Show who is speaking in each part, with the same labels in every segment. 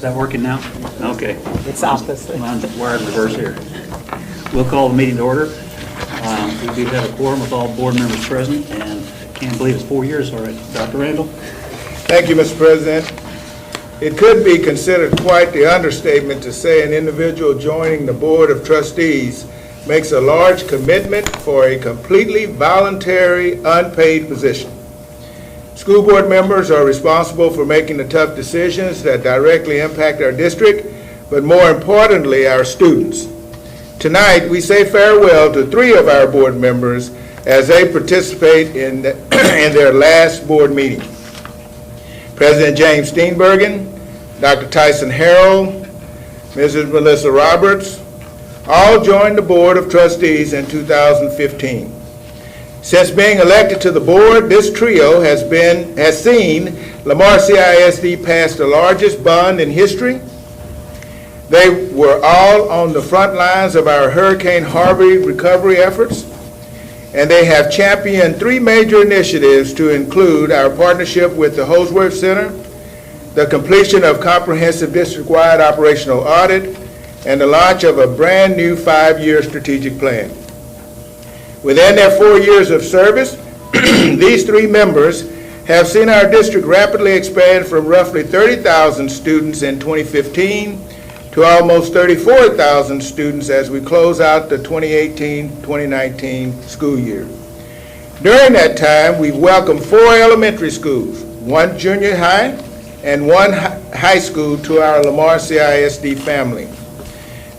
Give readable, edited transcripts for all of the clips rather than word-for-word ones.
Speaker 1: that working now? Okay.
Speaker 2: It's opposite.
Speaker 1: Mine's wired reverse here. We'll call the meeting to order. We do have a quorum with all board members present, and I can't believe it's 4 years already. Dr. Randall?
Speaker 3: Thank you, Mr. President. It could be considered quite the understatement to say an individual joining the Board of Trustees makes a large commitment for a completely voluntary, unpaid position. School board members are responsible for making the tough decisions that directly impact our district, but more importantly, our students. Tonight, we say farewell to 3 of our board members as they participate in their last board meeting. President James Steenbergen, Dr. Tyson Harrell, Mrs. Melissa Roberts, all joined the Board of Trustees in 2015. Since being elected to the board, this trio has seen Lamar CISD pass the largest bond in history. They were all on the front lines of our Hurricane Harvey recovery efforts, and they have championed 3 major initiatives to include our partnership with the Holsworth Center, the completion of comprehensive district-wide operational audit, and the launch of a brand new 5-year strategic plan. Within their 4 years of service, these 3 members have seen our district rapidly expand from roughly 30,000 students in 2015 to almost 34,000 students as we close out the 2018-2019 school year. During that time, we've welcomed 4 elementary schools, 1 junior high, and 1 high school to our Lamar CISD family.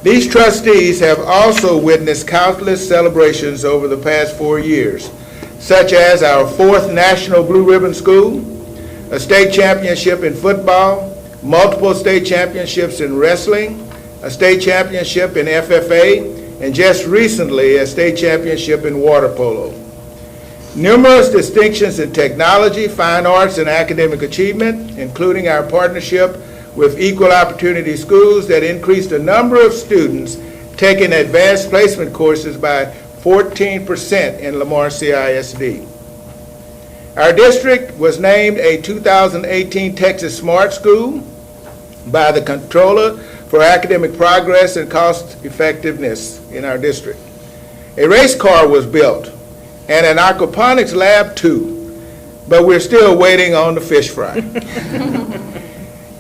Speaker 3: These trustees have also witnessed countless celebrations over the past 4 years, such as our 4th National Blue Ribbon School, a state championship in football, multiple state championships in wrestling, a state championship in FFA, and just recently a state championship in water polo. Numerous distinctions in technology, fine arts, and academic achievement, including our partnership with Equal Opportunity Schools that increased the number of students taking advanced placement courses by 14% in Lamar CISD. Our district was named a 2018 Texas Smart School by the Comptroller for Academic Progress and Cost Effectiveness in our district. A race car was built and an aquaponics lab too, but we're still waiting on the fish fry.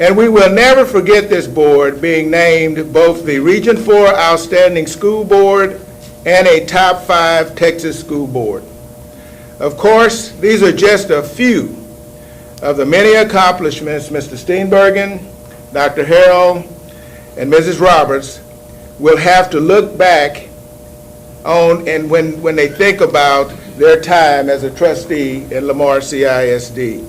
Speaker 3: And we will never forget this board being named both the Region 4 Outstanding School Board and a Top 5 Texas School Board. Of course, these are just a few of the many accomplishments Mr. Steenbergen, Dr. Harrell, and Mrs. Roberts will have to look back on and when they think about their time as a trustee in Lamar CISD.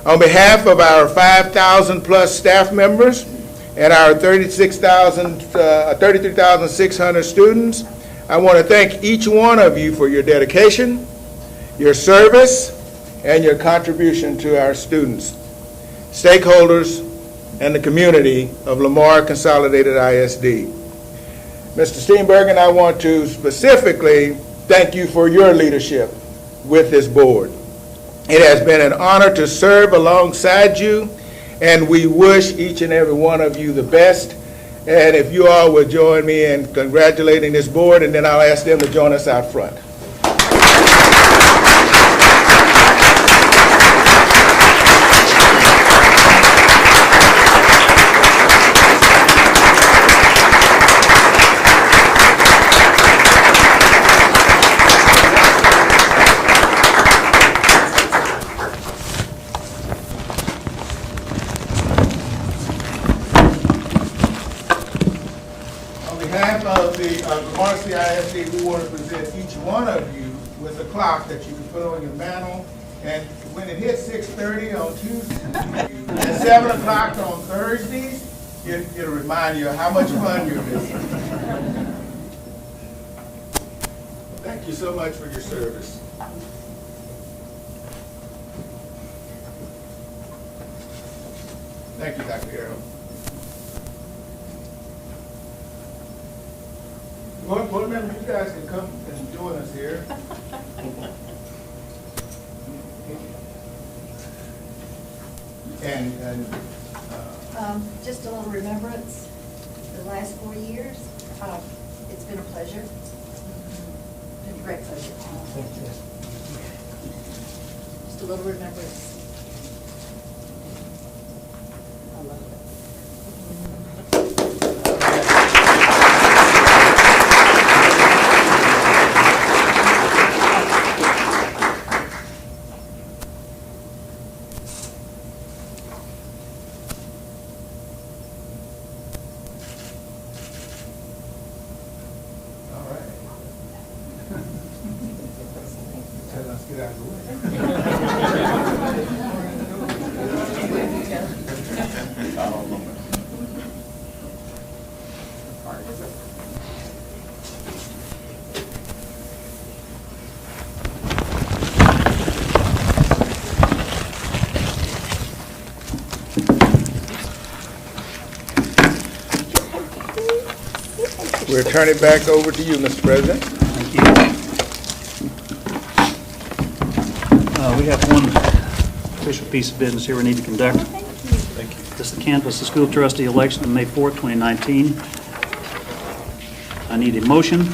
Speaker 3: On behalf of our 5,000 plus staff members and our 33,600 students, I want to thank each one of you for your dedication, your service, and your contribution to our students, stakeholders, and the community of Lamar Consolidated ISD. Mr. Steenbergen, I want to specifically thank you for your leadership with this board. It has been an honor to serve alongside you, and we wish each and every one of you the best. And if you all would join me in congratulating this board, and then I'll ask them to join us out front. Lamar CISD, we want to present each one of you with a clock that you can put on your mantle, and when it hits 6:30 on Tuesdays and 7 o'clock on Thursdays, it'll remind you of how much fun you're missing. Thank you so much for your service. Thank you, Dr. Harrell. Board members, you guys can come and join us here. And
Speaker 2: Just a little remembrance, the last 4 years. It's been a pleasure. It's been a great pleasure. Just a little remembrance. I love it.
Speaker 3: Let's get out of the way. We'll turn it back over to you, Mr. President.
Speaker 1: Thank you. We have one official piece of business here we need to conduct. Thank you. This is the canvass the school trustee election on May 4th, 2019. I need a motion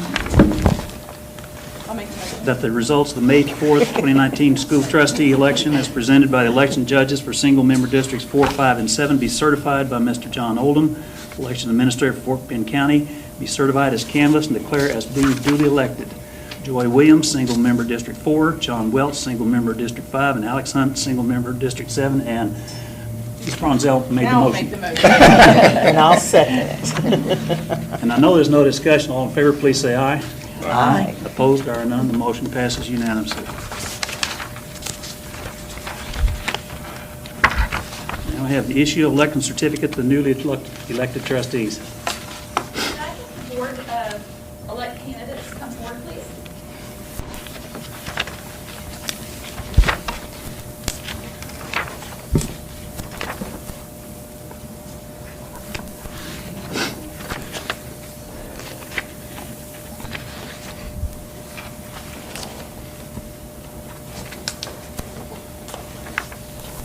Speaker 1: that the results of the May 4th, 2019 school trustee election as presented by the election judges for single-member districts 4, 5, and 7 be certified by Mr. John Oldham, election administrator for Fort Bend County, be certified as canvassed and declare as being duly elected. Joy Williams, single-member District 4, John Welch, single-member District 5, and Alex Hunt, single-member District 7, and Ms. Bronzell made the motion.
Speaker 4: I'll make the motion. And I'll second it.
Speaker 1: And I know there's no discussion. All in favor, please say aye.
Speaker 4: Aye.
Speaker 1: Opposed, there are none. The motion passes unanimously. Now we have the issue of electing certificate to the newly elected trustees.
Speaker 5: Can I have the board of elect candidates come forward, please?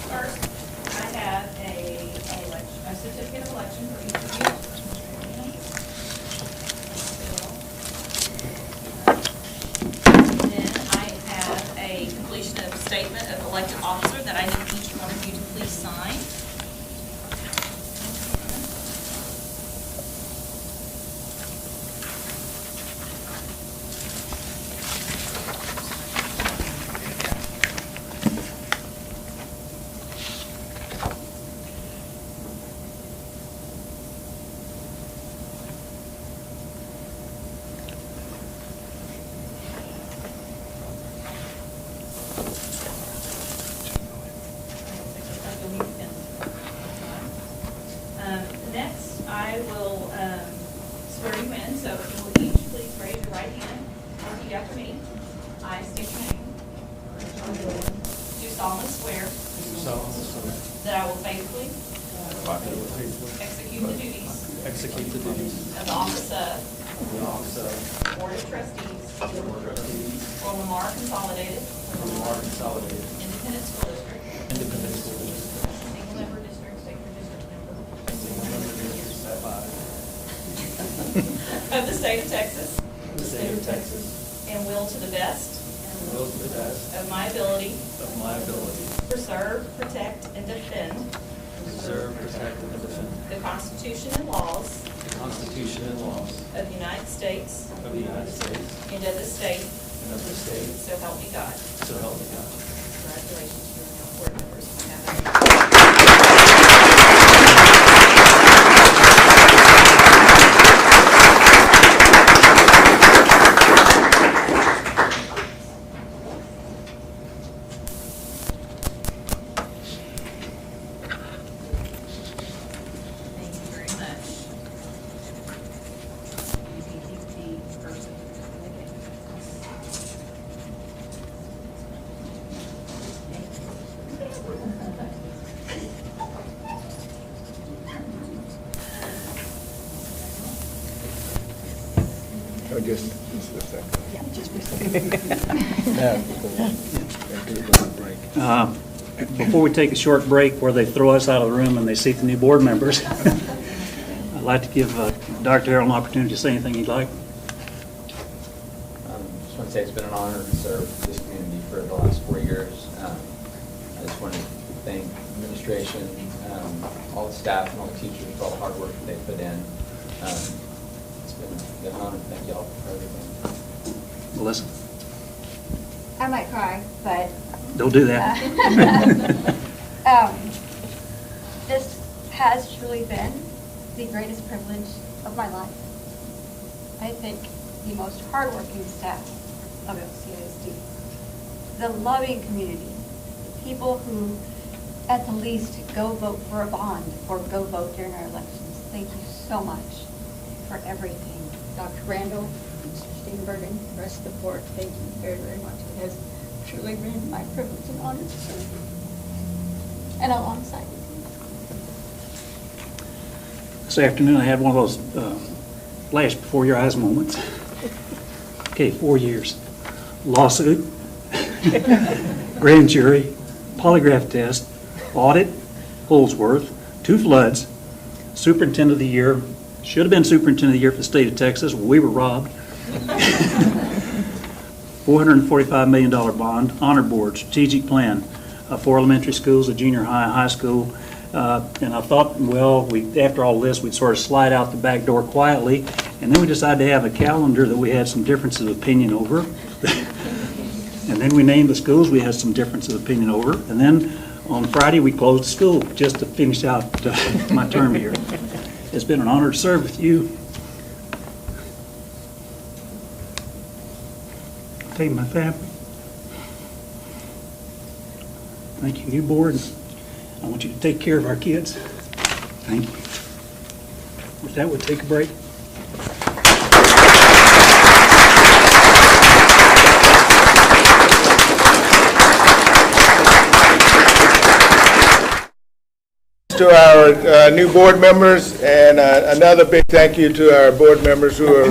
Speaker 5: First, I have a certificate of election for each of you. Then I have a completion of statement of elected officer that I need each one of you to please sign. Next, I will swear you in, so if you will each please raise your right hand and repeat after me. I state your name. Do solemnly swear that I will faithfully execute the duties of the office of Board of Trustees for Lamar Consolidated Independent School District. Single-member district, state your district number. Of the state of Texas. And will to the best. Of my ability. Preserve, protect, and defend. The Constitution and laws. Of the United States. And of the state. So help me God. Congratulations, you're now board members. Thank you very much.
Speaker 3: Oh, just a second.
Speaker 4: Yeah, just a second.
Speaker 3: Now, we'll go on and do a little break.
Speaker 1: before we take a short break where they throw us out of the room and they seat the new board members, I'd like to give Dr. Harrell an opportunity to say anything he'd like.
Speaker 6: Just want to say it's been an honor to serve this community for the last 4 years. I just want to thank administration, all the staff and all the teachers for all the hard work that they put in. It's been an honor. Thank y'all for everything.
Speaker 1: Melissa?
Speaker 2: I might cry, but
Speaker 1: Don't do that.
Speaker 2: this has truly been the greatest privilege of my life. I think the most hardworking staff of LCISD, the loving community, the people who at the least go vote for a bond or go vote during our elections. Thank you so much for everything. Dr. Randall, Mr. Steenbergen, the rest of the board, thank you very, very much. It has truly been my privilege and honor to serve you. And alongside with you.
Speaker 1: This afternoon, I had one of those flash before your eyes moments. Okay, 4 years. Lawsuit, grand jury, polygraph test, audit, Holsworth, 2 floods, superintendent of the year, should have been superintendent of the year for the state of Texas. We were robbed. $445 million bond, honor board, strategic plan, 4 elementary schools, a junior high, high school. And I thought, well, after all this, we'd sort of slide out the back door quietly. And then we decided to have a calendar that we had some differences of opinion over. And then we named the schools we had some differences of opinion over. And then on Friday, we closed the school just to finish out my term here. It's been an honor to serve with you. Thank my family. Thank you, new board. I want you to take care of our kids. Thank you. With that, we'll take a break.
Speaker 3: To our new board members, and another big thank you to our board members who are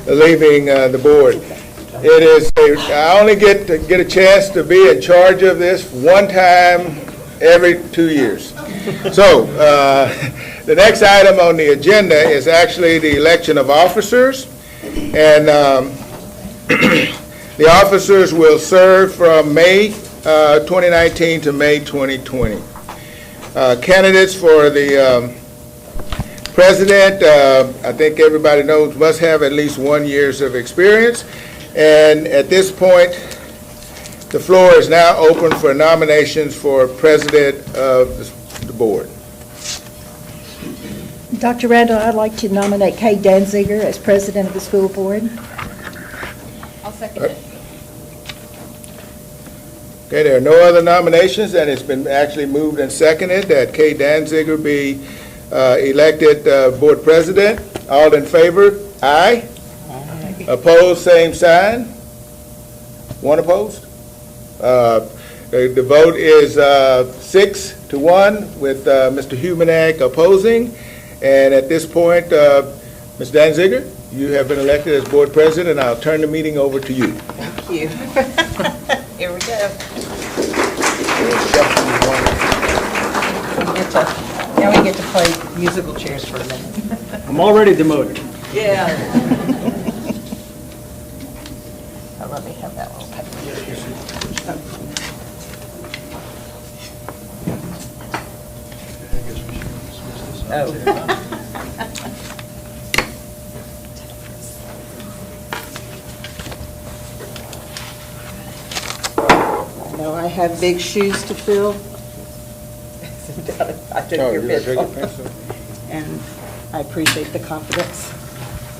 Speaker 3: leaving the board. It is I only get a chance to be in charge of this one time every 2 years. So the next item on the agenda is actually the election of officers, and the officers will serve from May 2019 to May 2020. Candidates for the president, I think everybody knows, must have at least 1 year of experience. And at this point, the floor is now open for nominations for president of the board.
Speaker 4: Dr. Randall, I'd like to nominate Kay Danziger as president of the school board.
Speaker 5: I'll second it.
Speaker 3: Okay, there are no other nominations, and it's been actually moved and seconded that Kay Danziger be elected board president. All in favor? Aye. Aye. Opposed, same sign. One opposed? The vote is 6-1 with Mr. Humanak opposing. And at this point, Ms. Danziger, you have been elected as board president. I'll turn the meeting over to you.
Speaker 4: Thank you. Here we go. Now we get to play musical chairs for a minute.
Speaker 1: I'm already demoted.
Speaker 4: Yeah. Now let me have that little paper. Oh. I know I have big shoes to fill. I took your pencil. And I appreciate the confidence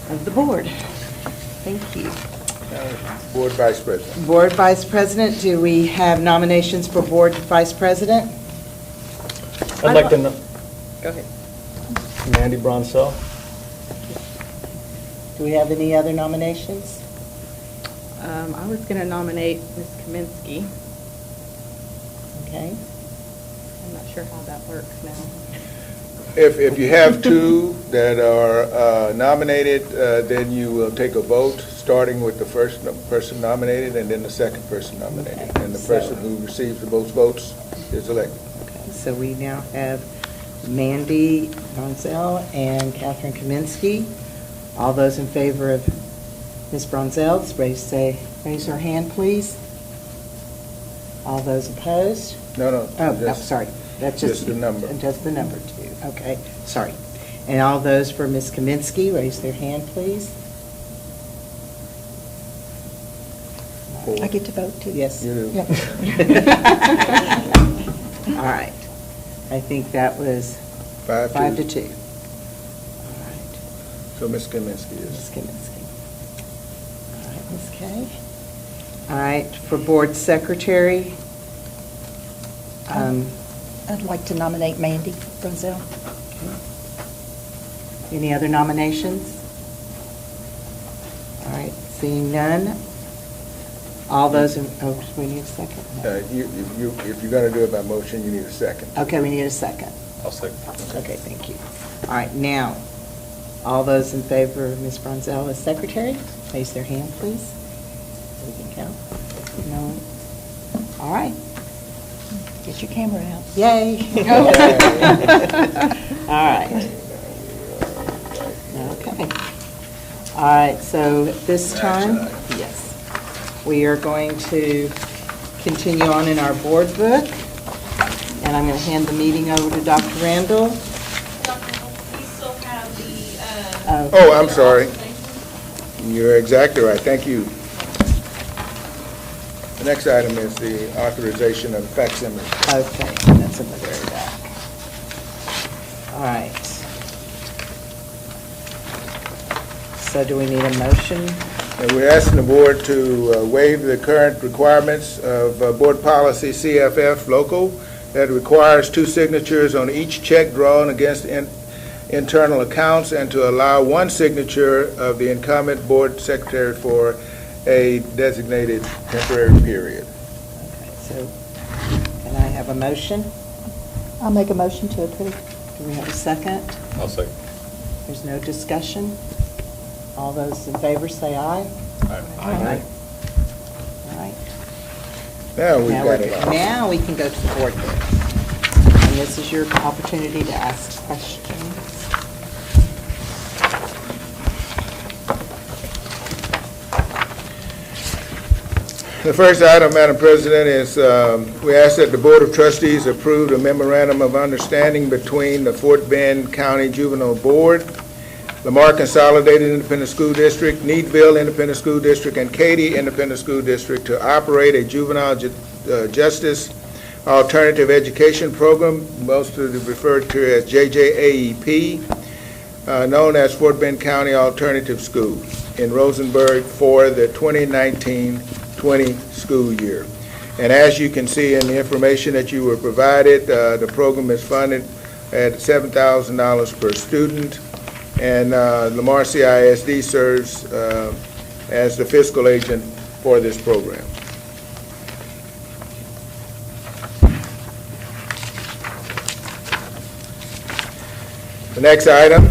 Speaker 4: of the board. Thank you.
Speaker 3: Board vice president.
Speaker 4: Board vice president, do we have nominations for board vice president?
Speaker 7: I'd like to
Speaker 4: Go ahead.
Speaker 7: Mandy Bronsell.
Speaker 4: Do we have any other nominations?
Speaker 8: I was going to nominate Ms. Kaminsky.
Speaker 4: Okay.
Speaker 8: I'm not sure how that works now.
Speaker 3: If you have two that are nominated, then you will take a vote, starting with the first person nominated and then the second person nominated.
Speaker 4: Okay,
Speaker 3: And the
Speaker 4: so-
Speaker 3: person who receives the most votes is elected.
Speaker 4: Okay, so we now have Mandy Bronzell and Catherine Kaminsky. All those in favor of Ms. Bronzell, raise your hand, please. All those opposed?
Speaker 3: No.
Speaker 4: Oh, no,
Speaker 3: just-
Speaker 4: sorry. That's
Speaker 3: just the number.
Speaker 4: Just the number two. Okay, sorry. And all those for Ms. Kaminsky, raise their hand, please.
Speaker 3: Four.
Speaker 9: I get to vote too?
Speaker 4: Yes.
Speaker 3: You do.
Speaker 9: Yep.
Speaker 4: All right. I think that was 5-2. All right.
Speaker 3: So Ms. Kaminsky is.
Speaker 4: Ms. Kaminsky. All right, Ms. Kay. All right, for board secretary.
Speaker 9: I'd like to nominate Mandy Bronzell.
Speaker 4: Any other nominations? All right, seeing none. All those in, oh, we need a second? No.
Speaker 3: If you're going to do it by motion, you need a second.
Speaker 4: Okay, we need a second.
Speaker 7: I'll second.
Speaker 4: Okay, thank you. All right, now, all those in favor of Ms. Bronzell as secretary, raise their hand, please. So we can count. No? All right.
Speaker 9: Get your camera out.
Speaker 4: Yay. All right. Okay. All right, so at this time, yes, we are going to continue on in our board book, and I'm going to hand the meeting over to Dr. Randall.
Speaker 5: We still have the,
Speaker 3: Oh, I'm sorry. You're exactly right. Thank you. The next item is the authorization of facsimile.
Speaker 4: Okay, that's in the very back. All right. So do we need a motion?
Speaker 3: And we're asking the board to waive the current requirements of Board Policy CFF Local that requires 2 signatures on each check drawn against internal accounts, and to allow 1 signature of the incumbent board secretary for a designated temporary period.
Speaker 4: Okay, so can I have a motion?
Speaker 9: I'll make a motion to approve.
Speaker 4: Do we have a second?
Speaker 7: I'll second.
Speaker 4: There's no discussion? All those in favor say aye.
Speaker 3: Aye.
Speaker 4: All right.
Speaker 3: Now we've
Speaker 4: Now
Speaker 3: got
Speaker 4: we're-
Speaker 3: it.
Speaker 4: Now we can go to the board book. And this is your opportunity to ask questions.
Speaker 3: The first item, Madam President, is we ask that the Board of Trustees approve the memorandum of understanding between the Fort Bend County Juvenile Board, Lamar Consolidated Independent School District, Needville Independent School District, and Katy Independent School District to operate a juvenile justice alternative education program, mostly referred to as JJAEP, known as Fort Bend County Alternative Schools in Rosenberg for the 2019-20 school year. And as you can see in the information that you were provided, the program is funded at $7,000 per student, and Lamar CISD serves as the fiscal agent for this program. The next item,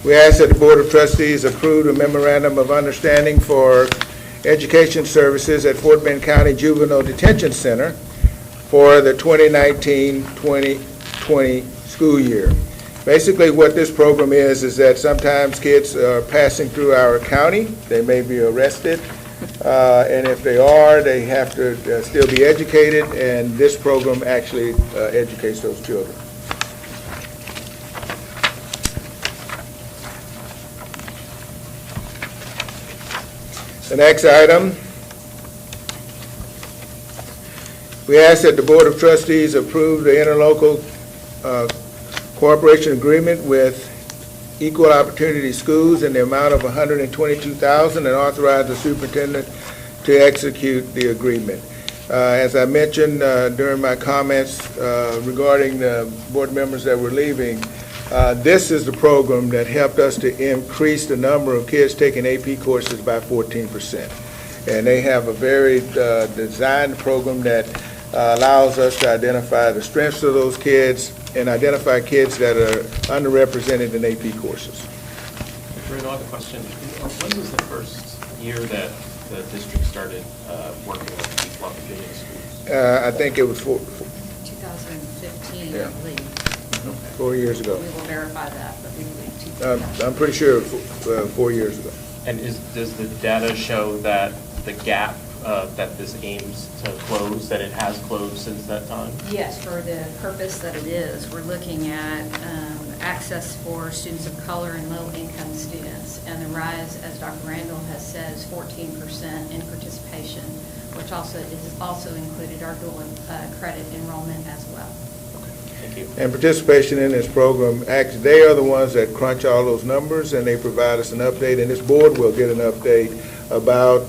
Speaker 3: we ask that the Board of Trustees approve a memorandum of understanding for education services at Fort Bend County Juvenile Detention Center for the 2019-2020 school year. Basically, what this program is that sometimes kids are passing through our county. They may be arrested, and if they are, they have to still be educated, and this program actually educates those children. The next item, we ask that the Board of Trustees approve the interlocal cooperation agreement with Equal Opportunity Schools in the amount of $122,000 and authorize the superintendent to execute the agreement. As I mentioned during my comments regarding the board members that were leaving, this is the program that helped us to increase the number of kids taking AP courses by 14%. And they have a very designed program that allows us to identify the strengths of those kids and identify kids that are underrepresented in AP courses.
Speaker 10: Brent, I have a question. When was the first year that the district started working with these Florida Virginia schools?
Speaker 3: I think it was
Speaker 5: 2015,
Speaker 3: Yeah.
Speaker 5: I believe.
Speaker 3: 4 years ago.
Speaker 5: We will verify that, but we believe 2015.
Speaker 3: I'm pretty sure 4 years ago.
Speaker 10: And does the data show that the gap that this aims to close, that it has closed since that time?
Speaker 5: Yes, for the purpose that it is, we're looking at access for students of color and low-income students, and the rise, as Dr. Randall has said, is 14% in participation, which also included our dual credit enrollment as well.
Speaker 10: Thank you.
Speaker 3: And participation in this program, actually, they are the ones that crunch all those numbers, and they provide us an update, and this board will get an update about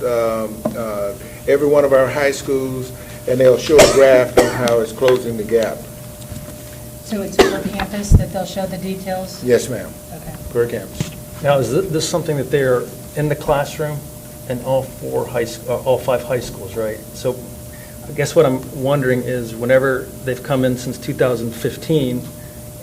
Speaker 3: every one of our high schools, and they'll show a graph on how it's closing the gap.
Speaker 11: So it's per campus that they'll show the details?
Speaker 3: Yes, ma'am,
Speaker 11: Okay.
Speaker 3: per campus.
Speaker 7: Now, is this something that they are in the classroom in all 5 high schools, right? So I guess what I'm wondering is whenever they've come in since 2015,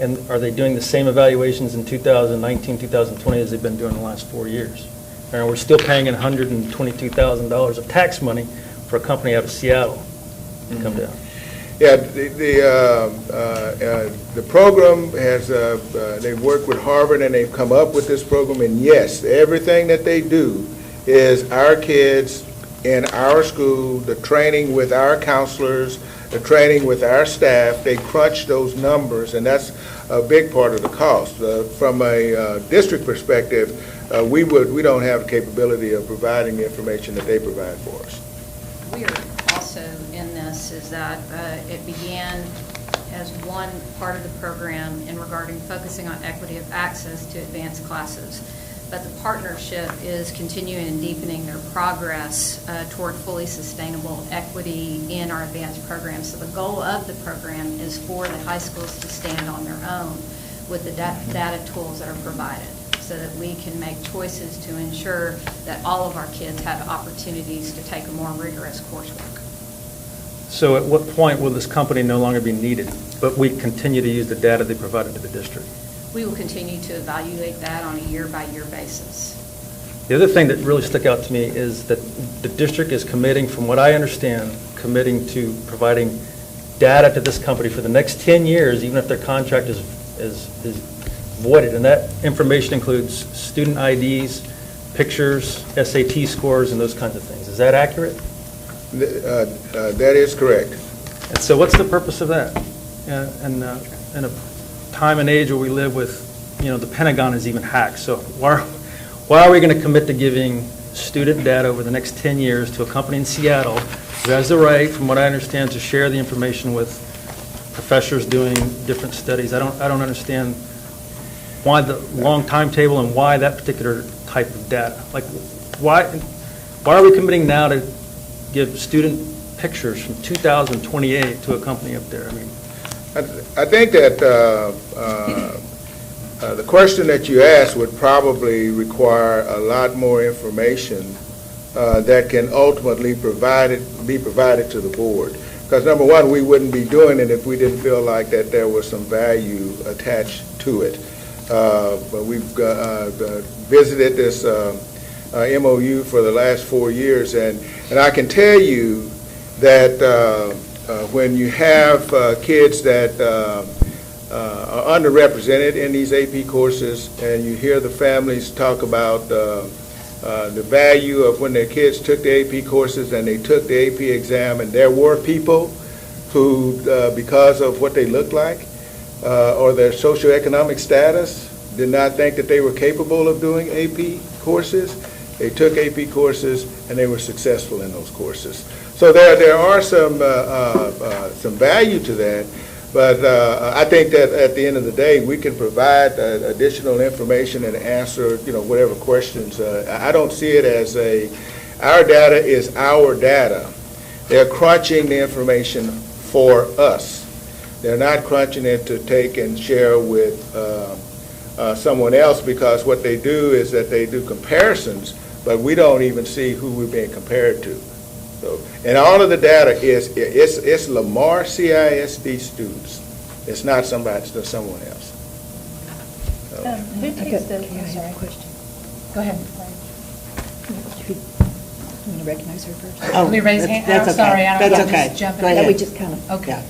Speaker 7: and are they doing the same evaluations in 2019, 2020 as they've been doing the last 4 years? And we're still paying $122,000 of tax money for a company out of Seattle to come down.
Speaker 3: Yeah, the program has, they've worked with Harvard and they've come up with this program, and yes, everything that they do is our kids in our school, the training with our counselors, the training with our staff, they crunch those numbers, and that's a big part of the cost. From a district perspective, we don't have the capability of providing the information that they provide for us.
Speaker 5: We are also in this is that it began as one part of the program in regarding focusing on equity of access to advanced classes. But the partnership is continuing and deepening their progress toward fully sustainable equity in our advanced programs. So the goal of the program is for the high schools to stand on their own with the data tools that are provided, so that we can make choices to ensure that all of our kids have opportunities to take a more rigorous coursework.
Speaker 7: So at what point will this company no longer be needed, but we continue to use the data they provided to the district?
Speaker 5: We will continue to evaluate that on a year-by-year basis.
Speaker 7: The other thing that really stuck out to me is that the district is committing, from what I understand, committing to providing data to this company for the next 10 years, even if their contract is voided. And that information includes student IDs, pictures, SAT scores, and those kinds of things. Is that accurate?
Speaker 3: That is correct.
Speaker 7: And so what's the purpose of that? In a time and age where we live with, the Pentagon is even hacked. So why are we going to commit to giving student data over the next 10 years to a company in Seattle who has the right, from what I understand, to share the information with professors doing different studies? I don't understand why the long timetable and why that particular type of data. Like, why are we committing now to give student pictures from 2028 to a company up there? I mean,
Speaker 3: I think that the question that you asked would probably require a lot more information that can ultimately be provided to the board. Because number one, we wouldn't be doing it if we didn't feel like that there was some value attached to it. But we've visited this MOU for the last 4 years, and I can tell you that when you have kids that are underrepresented in these AP courses, and you hear the families talk about the value of when their kids took the AP courses and they took the AP exam, and there were people who, because of what they looked like or their socioeconomic status, did not think that they were capable of doing AP courses. They took AP courses and they were successful in those courses. So there are some value to that, but I think that at the end of the day, we can provide additional information and answer, whatever questions. I don't see it as our data is our data. They're crunching the information for us. They're not crunching it to take and share with someone else, because what they do is that they do comparisons, but we don't even see who we're being compared to. So, and all of the data it's Lamar CISD students. It's not somebody, it's someone else. So-
Speaker 11: Who
Speaker 9: I
Speaker 11: takes
Speaker 9: got-
Speaker 11: the,
Speaker 9: okay, I
Speaker 11: I'm
Speaker 9: have
Speaker 11: sorry.
Speaker 9: a question.
Speaker 11: Go ahead.
Speaker 9: You want to recognize her first?
Speaker 4: Oh,
Speaker 11: Let me raise
Speaker 4: that's-
Speaker 11: hand.
Speaker 4: that's
Speaker 11: I'm sorry,
Speaker 4: okay.
Speaker 11: I don't
Speaker 4: That's
Speaker 11: know,
Speaker 4: okay.
Speaker 11: just jumping
Speaker 4: Go
Speaker 11: in.
Speaker 9: Yeah, we
Speaker 4: ahead.
Speaker 9: just kind of,
Speaker 11: Okay.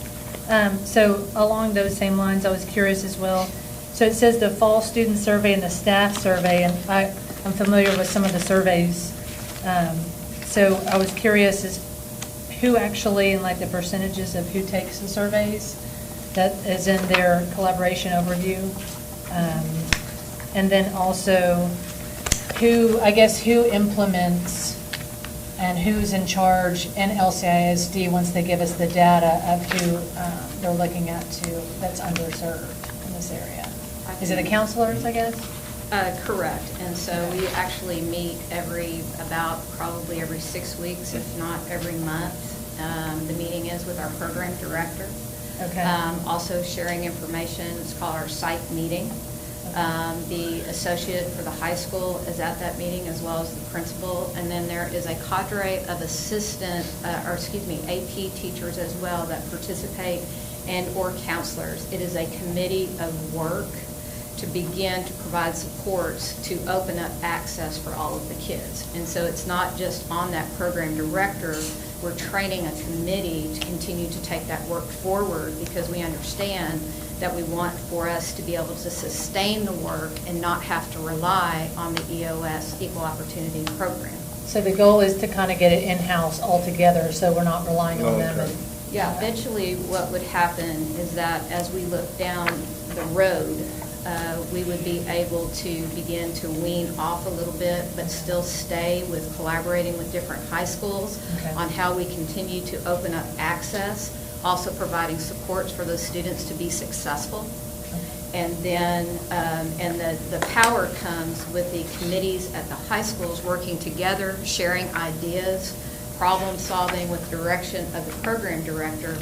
Speaker 11: So along those same lines, I was curious as well. So it says the fall student survey and the staff survey, and I'm familiar with some of the surveys. So I was curious as who actually, and like the percentages of who takes the surveys, that is in their collaboration overview. And then also I guess who implements and who's in charge in LCISD once they give us the data of who they're looking at that's underserved in this area? Is it the counselors, I guess?
Speaker 12: Correct, and so we actually meet probably every 6 weeks, if not every month. The meeting is with our program director.
Speaker 11: Okay.
Speaker 12: Also sharing information, it's called our site meeting. The associate for the high school is at that meeting, as well as the principal, and then there is a cadre of AP teachers as well that participate, and/or counselors. It is a committee of work to begin to provide supports to open up access for all of the kids. And so it's not just on that program director. We're training a committee to continue to take that work forward, because we understand that we want for us to be able to sustain the work and not have to rely on the EOS, Equal Opportunity Program.
Speaker 11: So the goal is to kind of get it in-house altogether, so we're not relying on them.
Speaker 3: Okay.
Speaker 12: Yeah, eventually what would happen is that as we look down the road, we would be able to begin to wean off a little bit, but still stay with collaborating with different high schools
Speaker 11: Okay.
Speaker 12: on how we continue to open up access, also providing supports for those students to be successful. And then, the power comes with the committees at the high schools working together, sharing ideas, problem solving with direction of the program director.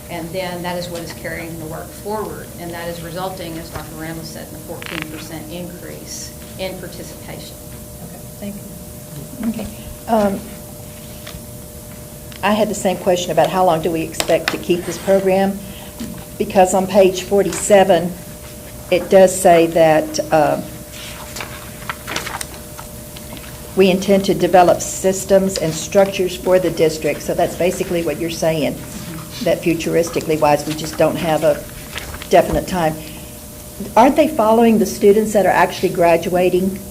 Speaker 12: And then that is what is carrying the work forward. And that is resulting, as Dr. Randall said, in a 14% increase in participation.
Speaker 11: Okay, thank you.
Speaker 9: okay. I had the same question about how long do we expect to keep this program? Because on page 47, it does say that we intend to develop systems and structures for the district. So that's basically what you're saying, that futuristically wise, we just don't have a definite time. Aren't they following the students that are actually graduating to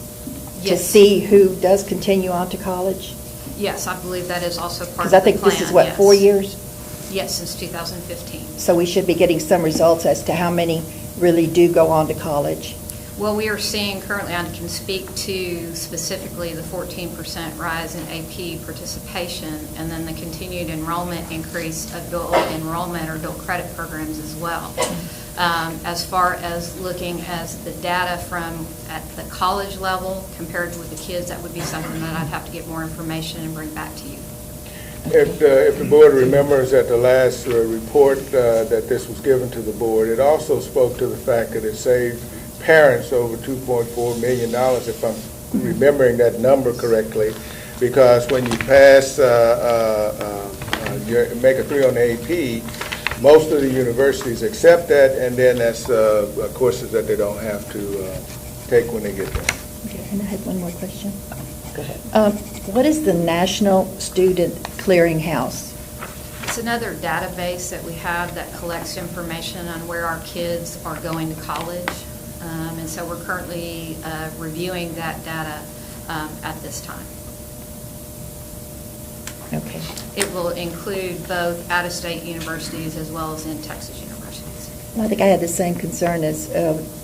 Speaker 12: Yes.
Speaker 9: see who does continue on to college?
Speaker 12: Yes, I believe that is also part of
Speaker 9: Because
Speaker 12: the
Speaker 9: I
Speaker 12: plan.
Speaker 9: think this is, what,
Speaker 12: yes.
Speaker 9: 4 years?
Speaker 12: Yes, since 2015.
Speaker 9: So we should be getting some results as to how many really do go on to college.
Speaker 12: Well, we are seeing currently, I can speak to specifically the 14% rise in AP participation, and then the continued enrollment increase of dual enrollment or dual credit programs as well. As far as looking as the data from at the college level compared with the kids, that would be something that I'd have to get more information and bring back to you.
Speaker 3: If the board remembers at the last report that this was given to the board, it also spoke to the fact that it saved parents over $2.4 million, if I'm remembering that number correctly, because when you pass, make a 3 on the AP, most of the universities accept that, and then that's courses that they don't have to take when they get there.
Speaker 9: Okay, and I had one more question.
Speaker 4: Go ahead.
Speaker 9: What is the National Student Clearinghouse?
Speaker 12: It's another database that we have that collects information on where our kids are going to college. And so we're currently reviewing that data at this time.
Speaker 9: Okay.
Speaker 12: It will include both out-of-state universities as well as in Texas universities.
Speaker 9: Well, I think I had the same concern as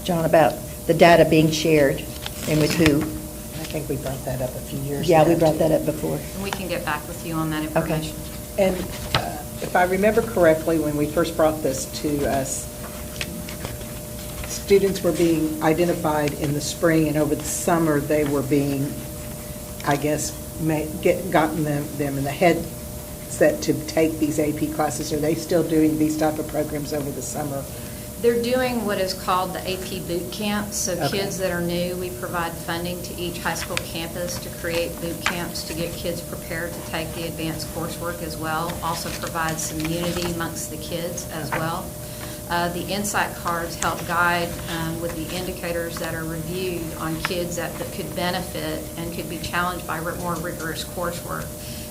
Speaker 9: John about the data being shared and with who.
Speaker 4: I think we brought that up a few years ago.
Speaker 9: Yeah, we brought that up before.
Speaker 12: And we can get back with you on that information.
Speaker 4: And if I remember correctly, when we first brought this to us, students were being identified in the spring, and over the summer, they were being, I guess, gotten them in the headset to take these AP classes. Are they still doing these type of programs over the summer?
Speaker 12: They're doing what is called the AP boot camps. So
Speaker 4: Okay.
Speaker 12: kids that are new, we provide funding to each high school campus to create boot camps to get kids prepared to take the advanced coursework as well. Also provide some unity amongst the kids as well. The insight cards help guide with the indicators that are reviewed on kids that could benefit and could be challenged by more rigorous coursework.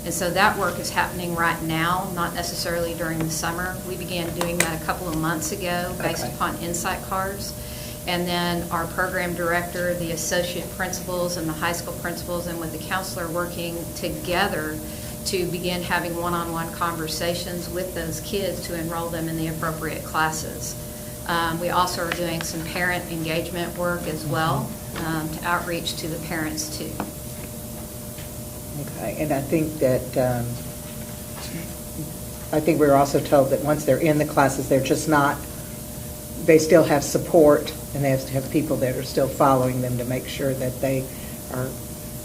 Speaker 12: And so that work is happening right now, not necessarily during the summer. We began doing that a couple of months ago based upon insight cards. And then our program director, the associate principals, and the high school principals, and with the counselor working together to begin having one-on-one conversations with those kids to enroll them in the appropriate classes. We also are doing some parent engagement work as well to outreach to the parents too.
Speaker 4: Okay, and I think that, we're also told that once they're in the classes, they're just not, they still have support, and they have to have people that are still following them to make sure that they are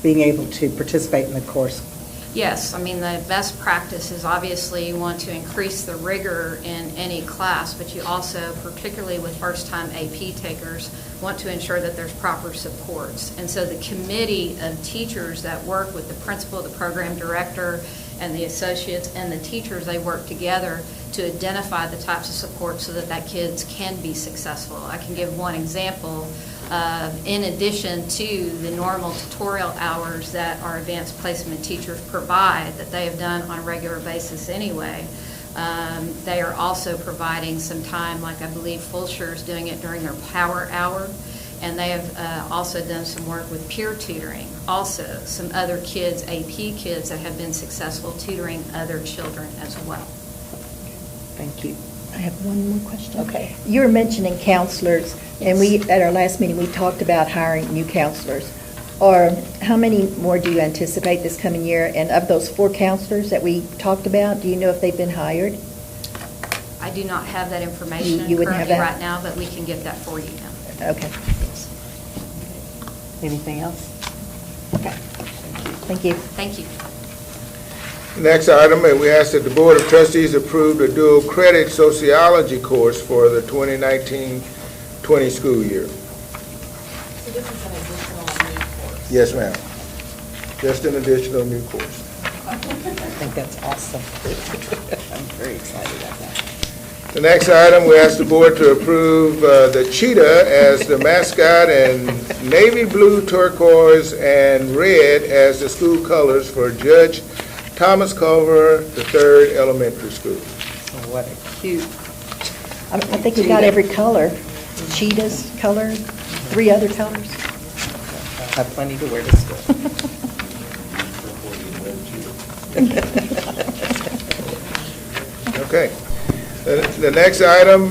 Speaker 4: being able to participate in the course.
Speaker 12: Yes, I mean, the best practice is obviously you want to increase the rigor in any class, but you also, particularly with first-time AP takers, want to ensure that there's proper supports. And so the committee of teachers that work with the principal, the program director, and the associates and the teachers, they work together to identify the types of support so that kids can be successful. I can give one example. In addition to the normal tutorial hours that our advanced placement teachers provide that they have done on a regular basis anyway, they are also providing some time, like I believe Fulshire is doing it during their power hour, and they have also done some work with peer tutoring. Also, some other kids, AP kids, that have been successful tutoring other children as well.
Speaker 4: Thank you.
Speaker 9: I have one more question.
Speaker 4: Okay.
Speaker 9: You were mentioning counselors, and at our last meeting, we talked about hiring new counselors. Or how many more do you anticipate this coming year? And of those 4 counselors that we talked about, do you know if they've been hired?
Speaker 12: I do not have that information
Speaker 9: You wouldn't have
Speaker 12: currently
Speaker 9: that?
Speaker 12: right now, but we can get that for you now.
Speaker 9: Okay.
Speaker 4: Anything else? Okay.
Speaker 9: Thank you.
Speaker 12: Thank you.
Speaker 3: Next item, we ask that the Board of Trustees approve the dual credit sociology course for the 2019-20 school year.
Speaker 5: So this is an additional new course?
Speaker 3: Yes, ma'am. Just an additional new course.
Speaker 4: I think that's awesome. I'm very excited about that.
Speaker 3: The next item, we ask the board to approve the cheetah as the mascot and navy blue, turquoise, and red as the school colors for Judge Thomas Culver III Elementary School.
Speaker 4: Oh, what a cute.
Speaker 9: I think we got every color. Cheetah's color, 3 other colors.
Speaker 4: I have plenty to wear to school.
Speaker 3: Okay. The next item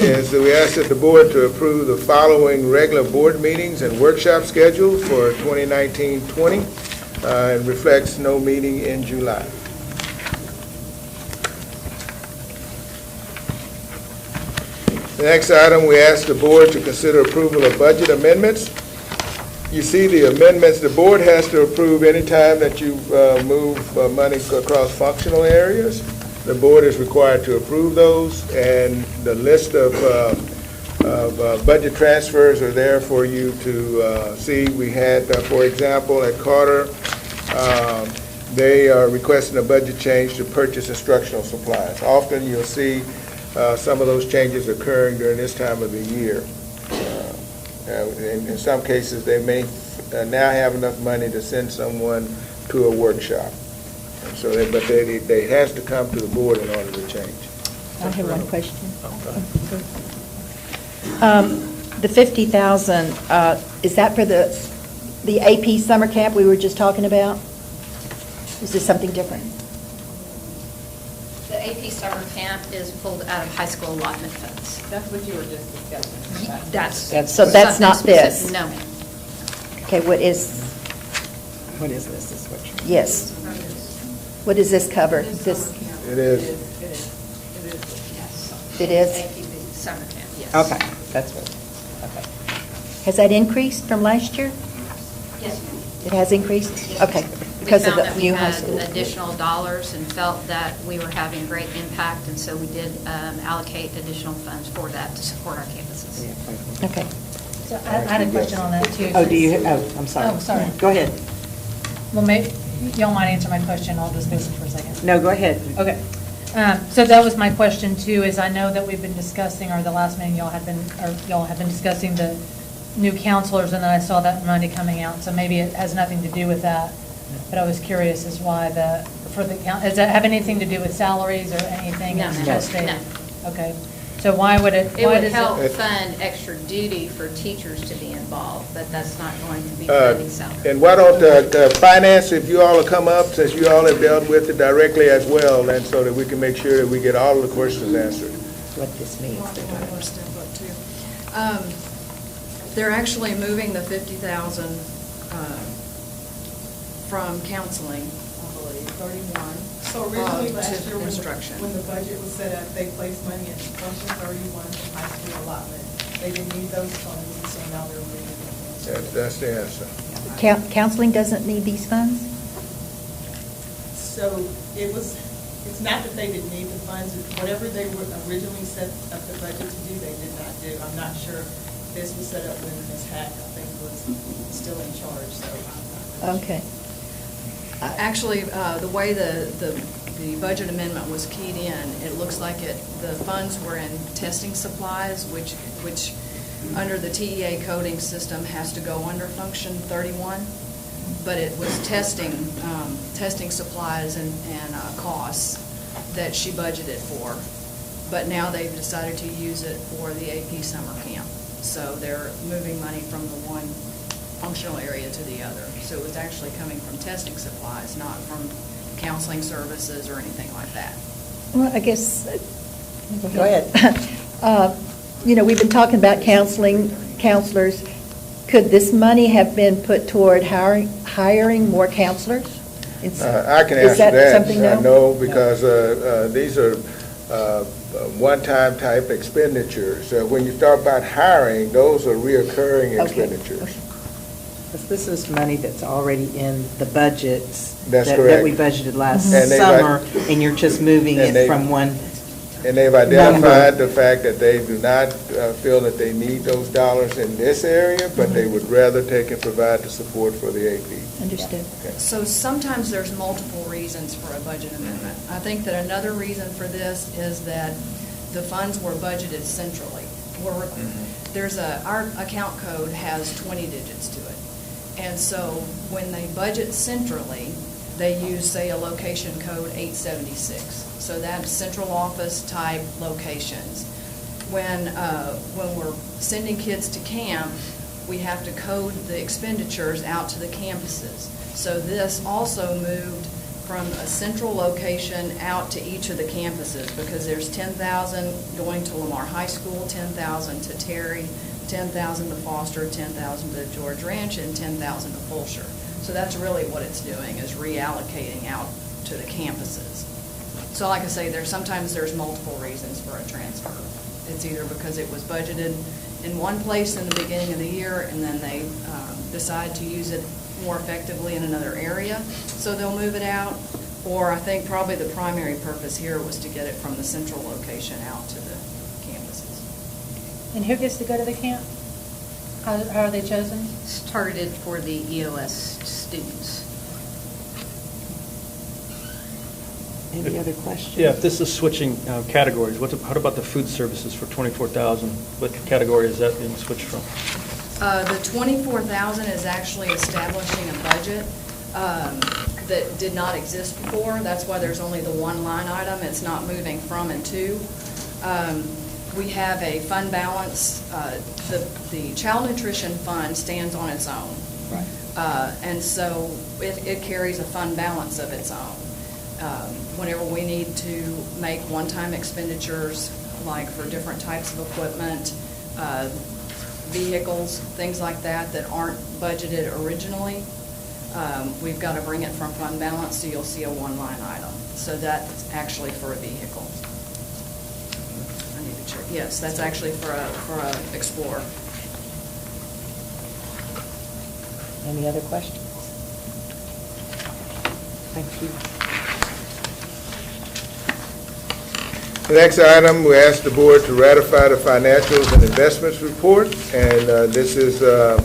Speaker 3: is that we ask that the board to approve the following regular board meetings and workshop schedule for 2019-20 and reflects no meeting in July. The next item, we ask the board to consider approval of budget amendments. You see the amendments, the board has to approve any time that you move money across functional areas. The board is required to approve those, and the list of budget transfers are there for you to see. We had, for example, at Carter, they are requesting a budget change to purchase instructional supplies. Often you'll see some of those changes occurring during this time of the year. In some cases, they may now have enough money to send someone to a workshop. And so, but they has to come to the board in order to change.
Speaker 9: I have one question. The 50,000, is that for the AP summer camp we were just talking about? Is this something different?
Speaker 12: The AP summer camp is pulled out of high school allotment funds.
Speaker 5: That's what you were just discussing.
Speaker 9: So that's not
Speaker 12: something
Speaker 9: this?
Speaker 12: specific. No, ma'am.
Speaker 9: Okay, what is
Speaker 4: This is what you...
Speaker 9: yes. What does this cover? This,
Speaker 3: It is.
Speaker 9: it is?
Speaker 12: AP summer camp, yes.
Speaker 4: Okay, that's what, okay.
Speaker 9: Has that increased from last year?
Speaker 12: Yes, ma'am.
Speaker 9: It has increased? Okay, because of the new high school.
Speaker 12: We found that we had additional dollars and felt that we were having great impact, and so we did allocate additional funds for that to support our campuses.
Speaker 9: Okay.
Speaker 11: So I had a question on that too.
Speaker 4: Oh, do you, oh, I'm sorry.
Speaker 11: Oh, sorry.
Speaker 4: Go ahead.
Speaker 11: Well, maybe, y'all might answer my question, I'll just listen for a second.
Speaker 4: No, go ahead.
Speaker 11: Okay. So that was my question too, is I know that we've been discussing, or the last meeting y'all have been discussing the new counselors, and then I saw that money coming out, so maybe it has nothing to do with that. But I was curious as why does that have anything to do with salaries or anything?
Speaker 12: No,
Speaker 11: It's
Speaker 12: ma'am.
Speaker 11: just a-
Speaker 12: No.
Speaker 11: Okay, so why would it?
Speaker 12: It
Speaker 11: why
Speaker 12: would
Speaker 11: does
Speaker 12: help fund extra duty for teachers to be involved, but that's not going to be
Speaker 3: Uh,
Speaker 12: funding salary.
Speaker 3: And why don't the finance, if you all will come up, since you all have dealt with it directly as well, and so that we can make sure that we get all of the questions answered.
Speaker 4: What this means.
Speaker 13: One more step up too. They're actually moving the 50,000 from counseling, I believe, 31.
Speaker 14: So originally last
Speaker 13: to
Speaker 14: year, when
Speaker 13: instruction.
Speaker 14: the budget was set up, they placed money in function 31 from high school allotment. They didn't need those funds, and so now they're moving them.
Speaker 3: That's the answer.
Speaker 9: Counseling doesn't need these funds?
Speaker 14: So it's not that they didn't need the funds, whatever they were originally set up the budget to do, they did not do. I'm not sure this was set up when Ms. Hack, I think, was still in charge, so I'm not.
Speaker 9: Okay.
Speaker 13: Actually, the way the budget amendment was keyed in, it looks like the funds were in testing supplies, which under the TEA coding system has to go under function 31, but it was testing supplies and costs that she budgeted for. But now they've decided to use it for the AP summer camp. So they're moving money from the one functional area to the other. So it was actually coming from testing supplies, not from counseling services or anything like that.
Speaker 9: Well, I guess.
Speaker 4: Go ahead.
Speaker 9: We've been talking about counselors. Could this money have been put toward hiring more counselors?
Speaker 3: I can
Speaker 9: Is
Speaker 3: answer that.
Speaker 9: something no?
Speaker 3: No, because these are one-time type expenditures. When you talk about hiring, those are reoccurring
Speaker 9: Okay.
Speaker 3: expenditures.
Speaker 4: This is money that's already in the budgets.
Speaker 3: That's
Speaker 4: that
Speaker 3: correct.
Speaker 4: we budgeted last
Speaker 3: And they've
Speaker 4: summer, and you're just moving
Speaker 3: and
Speaker 4: it from one.
Speaker 3: And they've identified the fact that they do not feel that they need those dollars in this area, but they would rather take and provide the support for the AP.
Speaker 9: Understood.
Speaker 13: So sometimes there's multiple reasons for a budget amendment. I think that another reason for this is that the funds were budgeted centrally. Our account code has 20 digits to it. And so when they budget centrally, they use, say, a location code 876. So that's central office type locations. When we're sending kids to camp, we have to code the expenditures out to the campuses. So this also moved from a central location out to each of the campuses, because there's 10,000 going to Lamar High School, 10,000 to Terry, 10,000 to Foster, 10,000 to George Ranch, and 10,000 to Fulsher. So that's really what it's doing, is reallocating out to the campuses. So like I say, sometimes there's multiple reasons for a transfer. It's either because it was budgeted in one place in the beginning of the year, and then they decide to use it more effectively in another area, so they'll move it out. Or I think probably the primary purpose here was to get it from the central location out to the campuses.
Speaker 11: And who gets to go to the camp? How are they chosen?
Speaker 12: It's targeted for the EOS students.
Speaker 4: Any other questions?
Speaker 7: Yeah, if this is switching categories, what about the food services for 24,000? What category is that being switched from?
Speaker 13: The 24,000 is actually establishing a budget that did not exist before. That's why there's only the one line item. It's not moving from and to. We have a fund balance. The child nutrition fund stands on its own.
Speaker 4: Right.
Speaker 13: And so it carries a fund balance of its own. Whenever we need to make one-time expenditures, like for different types of equipment, vehicles, things like that aren't budgeted originally, we've got to bring it from fund balance, so you'll see a one-line item. So that's actually for a vehicle. I need to check. Yes, that's actually for a Explorer.
Speaker 4: Any other questions? Thank you.
Speaker 3: The next item, we ask the board to ratify the financials and investments report, and this is a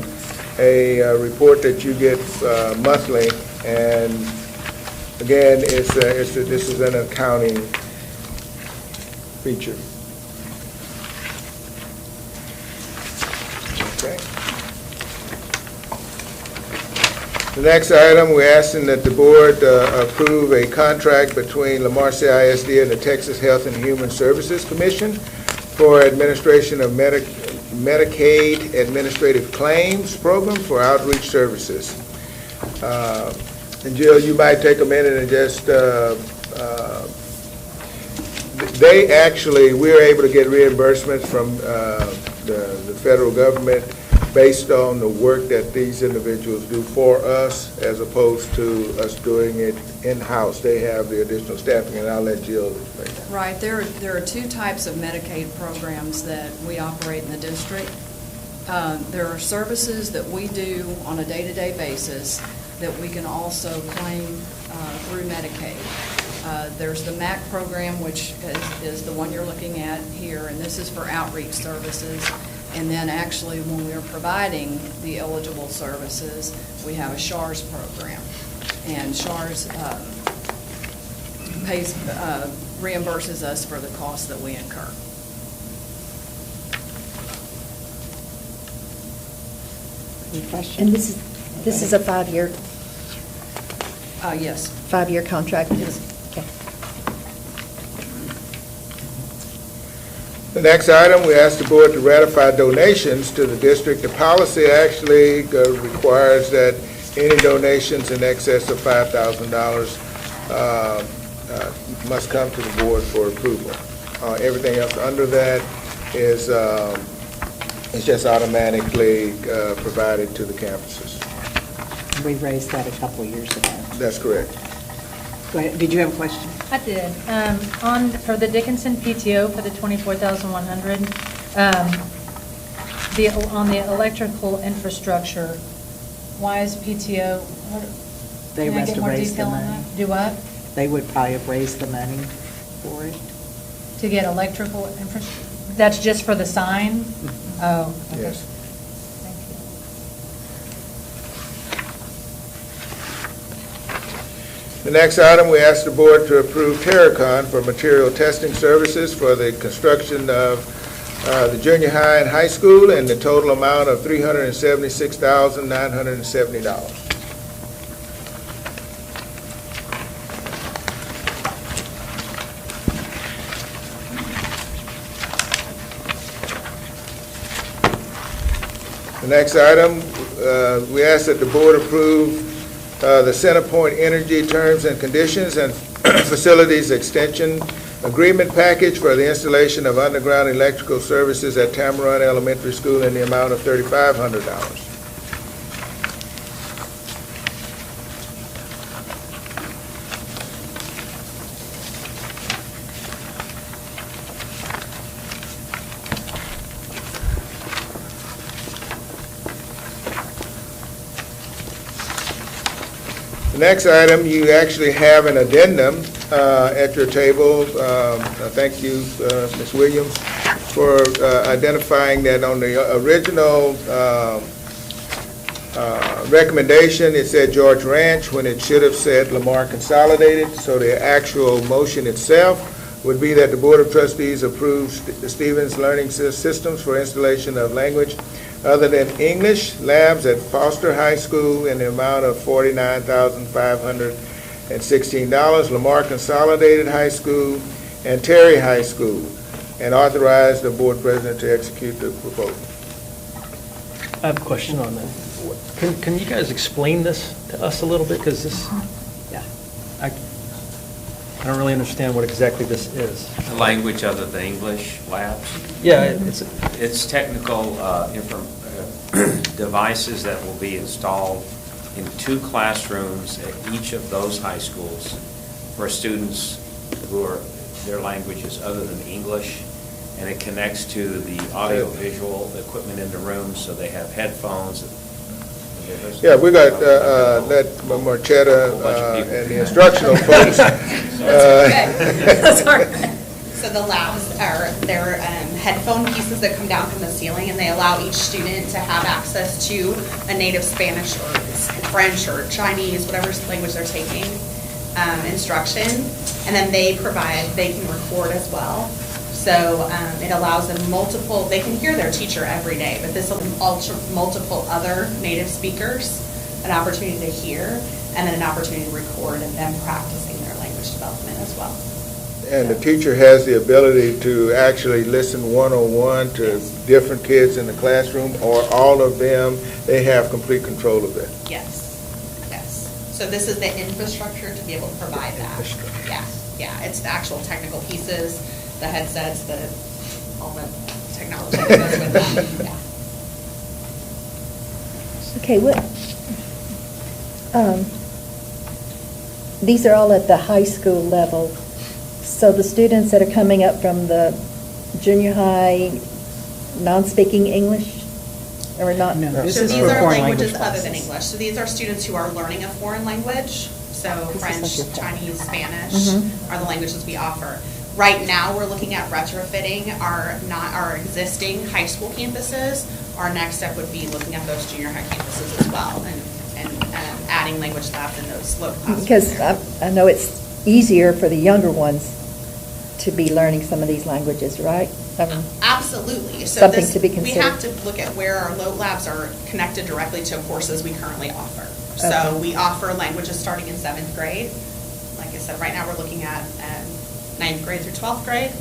Speaker 3: report that you get monthly, and again, this is an accounting feature. Okay. The next item, we're asking that the board approve a contract between Lamar CISD and the Texas Health and Human Services Commission for administration of Medicaid administrative claims program for outreach services. And Jill, you might take a minute and just, we are able to get reimbursements from the federal government based on the work that these individuals do for us as opposed to us doing it in-house. They have the additional staffing, and I'll let Jill explain that.
Speaker 13: Right, there are two types of Medicaid programs that we operate in the district. There are services that we do on a day-to-day basis that we can also claim through Medicaid. There's the MAC program, which is the one you're looking at here, and this is for outreach services. And then actually, when we're providing the eligible services, we have a SHARS program. And SHARS reimburses us for the costs that we incur.
Speaker 4: Any questions?
Speaker 9: And this is a 5-year,
Speaker 13: Yes.
Speaker 9: 5-year contract?
Speaker 13: Yes.
Speaker 9: Okay.
Speaker 3: The next item, we ask the board to ratify donations to the district. The policy actually requires that any donations in excess of $5,000 must come to the board for approval. Everything else under that is just automatically provided to the campuses.
Speaker 4: We raised that a couple of years ago.
Speaker 3: That's correct.
Speaker 4: Go ahead. Did you have a question?
Speaker 11: I did. For the Dickinson PTO for the $24,100, on the electrical infrastructure, why is PTO?
Speaker 4: They
Speaker 11: Can I
Speaker 4: must
Speaker 11: get
Speaker 4: have
Speaker 11: more
Speaker 4: raised the
Speaker 11: detail on
Speaker 4: money.
Speaker 11: that? Do what?
Speaker 4: They would probably have raised the money for it.
Speaker 11: To get electrical infrastructure? That's just for the sign? Oh, okay.
Speaker 3: Yes.
Speaker 11: Thank you.
Speaker 3: The next item, we ask the board to approve Terracon for material testing services for the construction of the junior high and high school in the total amount of $376,970. The next item, we ask that the board approve the CenterPoint Energy terms and conditions and facilities extension agreement package for the installation of underground electrical services at Tamarun Elementary School in the amount of $3,500. The next item, you actually have an addendum at your table. Thank you, Ms. Williams, for identifying that on the original recommendation, it said George Ranch when it should have said Lamar Consolidated. So the actual motion itself would be that the Board of Trustees approves the Stevens Learning Systems for installation of language other than English labs at Foster High School in the amount of $49,516, Lamar Consolidated High School, and Terry High School, and authorize the board president to execute the proposal.
Speaker 7: I have a question on that. Can you guys explain this to us a little bit? Because this, I don't really understand what exactly this is.
Speaker 15: The language other than English labs?
Speaker 7: Yeah,
Speaker 15: It's technical devices that will be installed in 2 classrooms at each of those high schools for students who are, their language is other than English, and it connects to the audio-visual equipment in the room, so they have headphones.
Speaker 3: Yeah, we got let Marchetta and the instructional folks.
Speaker 16: Sorry. So the labs are they're headphone pieces that come down from the ceiling, and they allow each student to have access to a native Spanish or French or Chinese, whatever language they're taking, instruction, and then they can record as well. So it allows them they can hear their teacher every day, but this will multiple other native speakers an opportunity to hear, and then an opportunity to record and them practicing their language development as well.
Speaker 3: And the teacher has the ability to actually listen one-on-one to different kids in the classroom, or all of them, they have complete control of that?
Speaker 16: Yes, yes. So this is the infrastructure to be able to provide that. Yeah, it's the actual technical pieces, the headsets, all the technology that goes with that, yeah.
Speaker 9: Okay, these are all at the high school level. So the students that are coming up from the junior high, non-speaking English, or not?
Speaker 4: No, this
Speaker 16: So
Speaker 4: is
Speaker 16: these
Speaker 4: for
Speaker 16: are
Speaker 4: foreign
Speaker 16: languages
Speaker 4: language
Speaker 16: other than
Speaker 4: classes.
Speaker 16: English. So these are students who are learning a foreign language. So
Speaker 9: This
Speaker 16: French,
Speaker 9: is like your-
Speaker 16: Chinese, Spanish
Speaker 9: Mhm.
Speaker 16: are the languages we offer. Right now, we're looking at retrofitting our existing high school campuses. Our next step would be looking at those junior high campuses as well, and adding language labs in those local classes.
Speaker 9: Because I know it's easier for the younger ones to be learning some of these languages, right?
Speaker 16: Absolutely. So
Speaker 9: Something to be
Speaker 16: We
Speaker 9: considered.
Speaker 16: have to look at where our LOAT labs are connected directly to courses we currently offer. So
Speaker 9: Okay.
Speaker 16: we offer languages starting in 7th grade. Like I said, right now we're looking at 9th grade through 12th grade.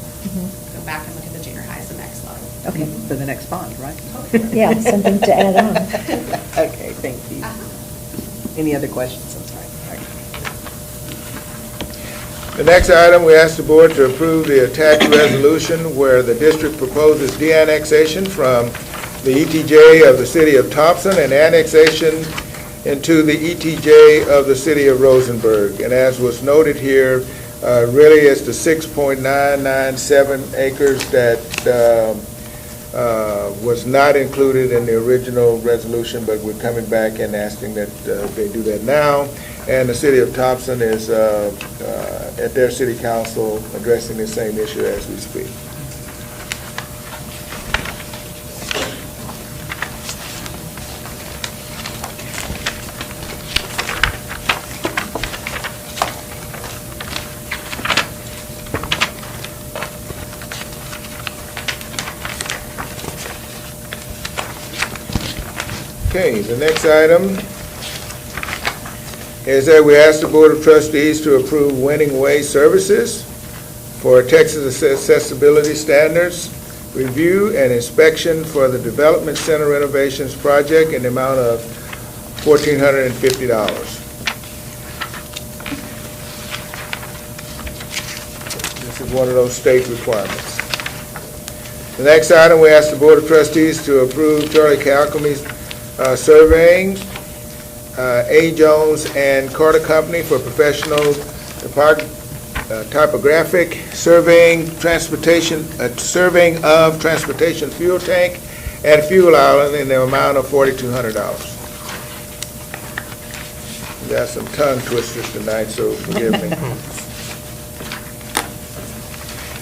Speaker 16: Go back and look at the junior high as the next level.
Speaker 9: Okay.
Speaker 4: For the next bond, right?
Speaker 9: Yeah, something to add on.
Speaker 4: Okay, thank you. Any other questions? I'm sorry. All right.
Speaker 3: The next item, we ask the board to approve the attached resolution where the district proposes de-annexation from the ETJ of the city of Thompson and annexation into the ETJ of the city of Rosenberg. And as was noted here, really it's the 6.997 acres that was not included in the original resolution, but we're coming back and asking that they do that now. And the city of Thompson is at their city council addressing the same issue as we speak. Okay, the next item is that we ask the Board of Trustees to approve Winning Way Services for Texas Accessibility Standards review and inspection for the Development Center renovations project in the amount of $1,450. This is one of those state requirements. The next item, we ask the Board of Trustees to approve Charlie Calcomy's surveying, A. Jones and Carter Company for professional typographic surveying, surveying of transportation fuel tank and fuel island in the amount of $4,200. We got some tongue twisters tonight, so forgive me.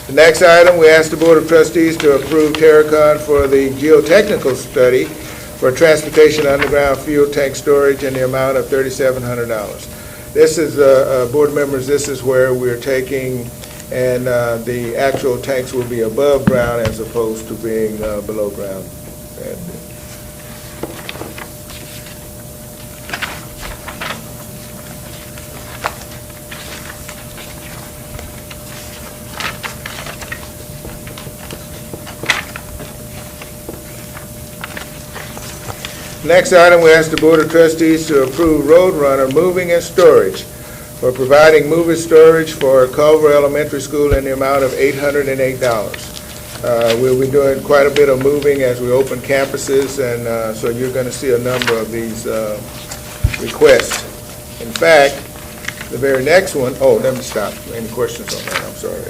Speaker 3: The next item, we ask the Board of Trustees to approve Terracon for the geotechnical study for transportation underground fuel tank storage in the amount of $3,700. This is, board members, this is where we're taking, and the actual tanks will be above ground as opposed to being below ground. Next item, we ask the Board of Trustees to approve Roadrunner moving and storage for providing moving storage for Culver Elementary School in the amount of $808. We'll be doing quite a bit of moving as we open campuses, and so you're going to see a number of these requests. In fact, the very next one, let me stop. Any questions on that? I'm sorry.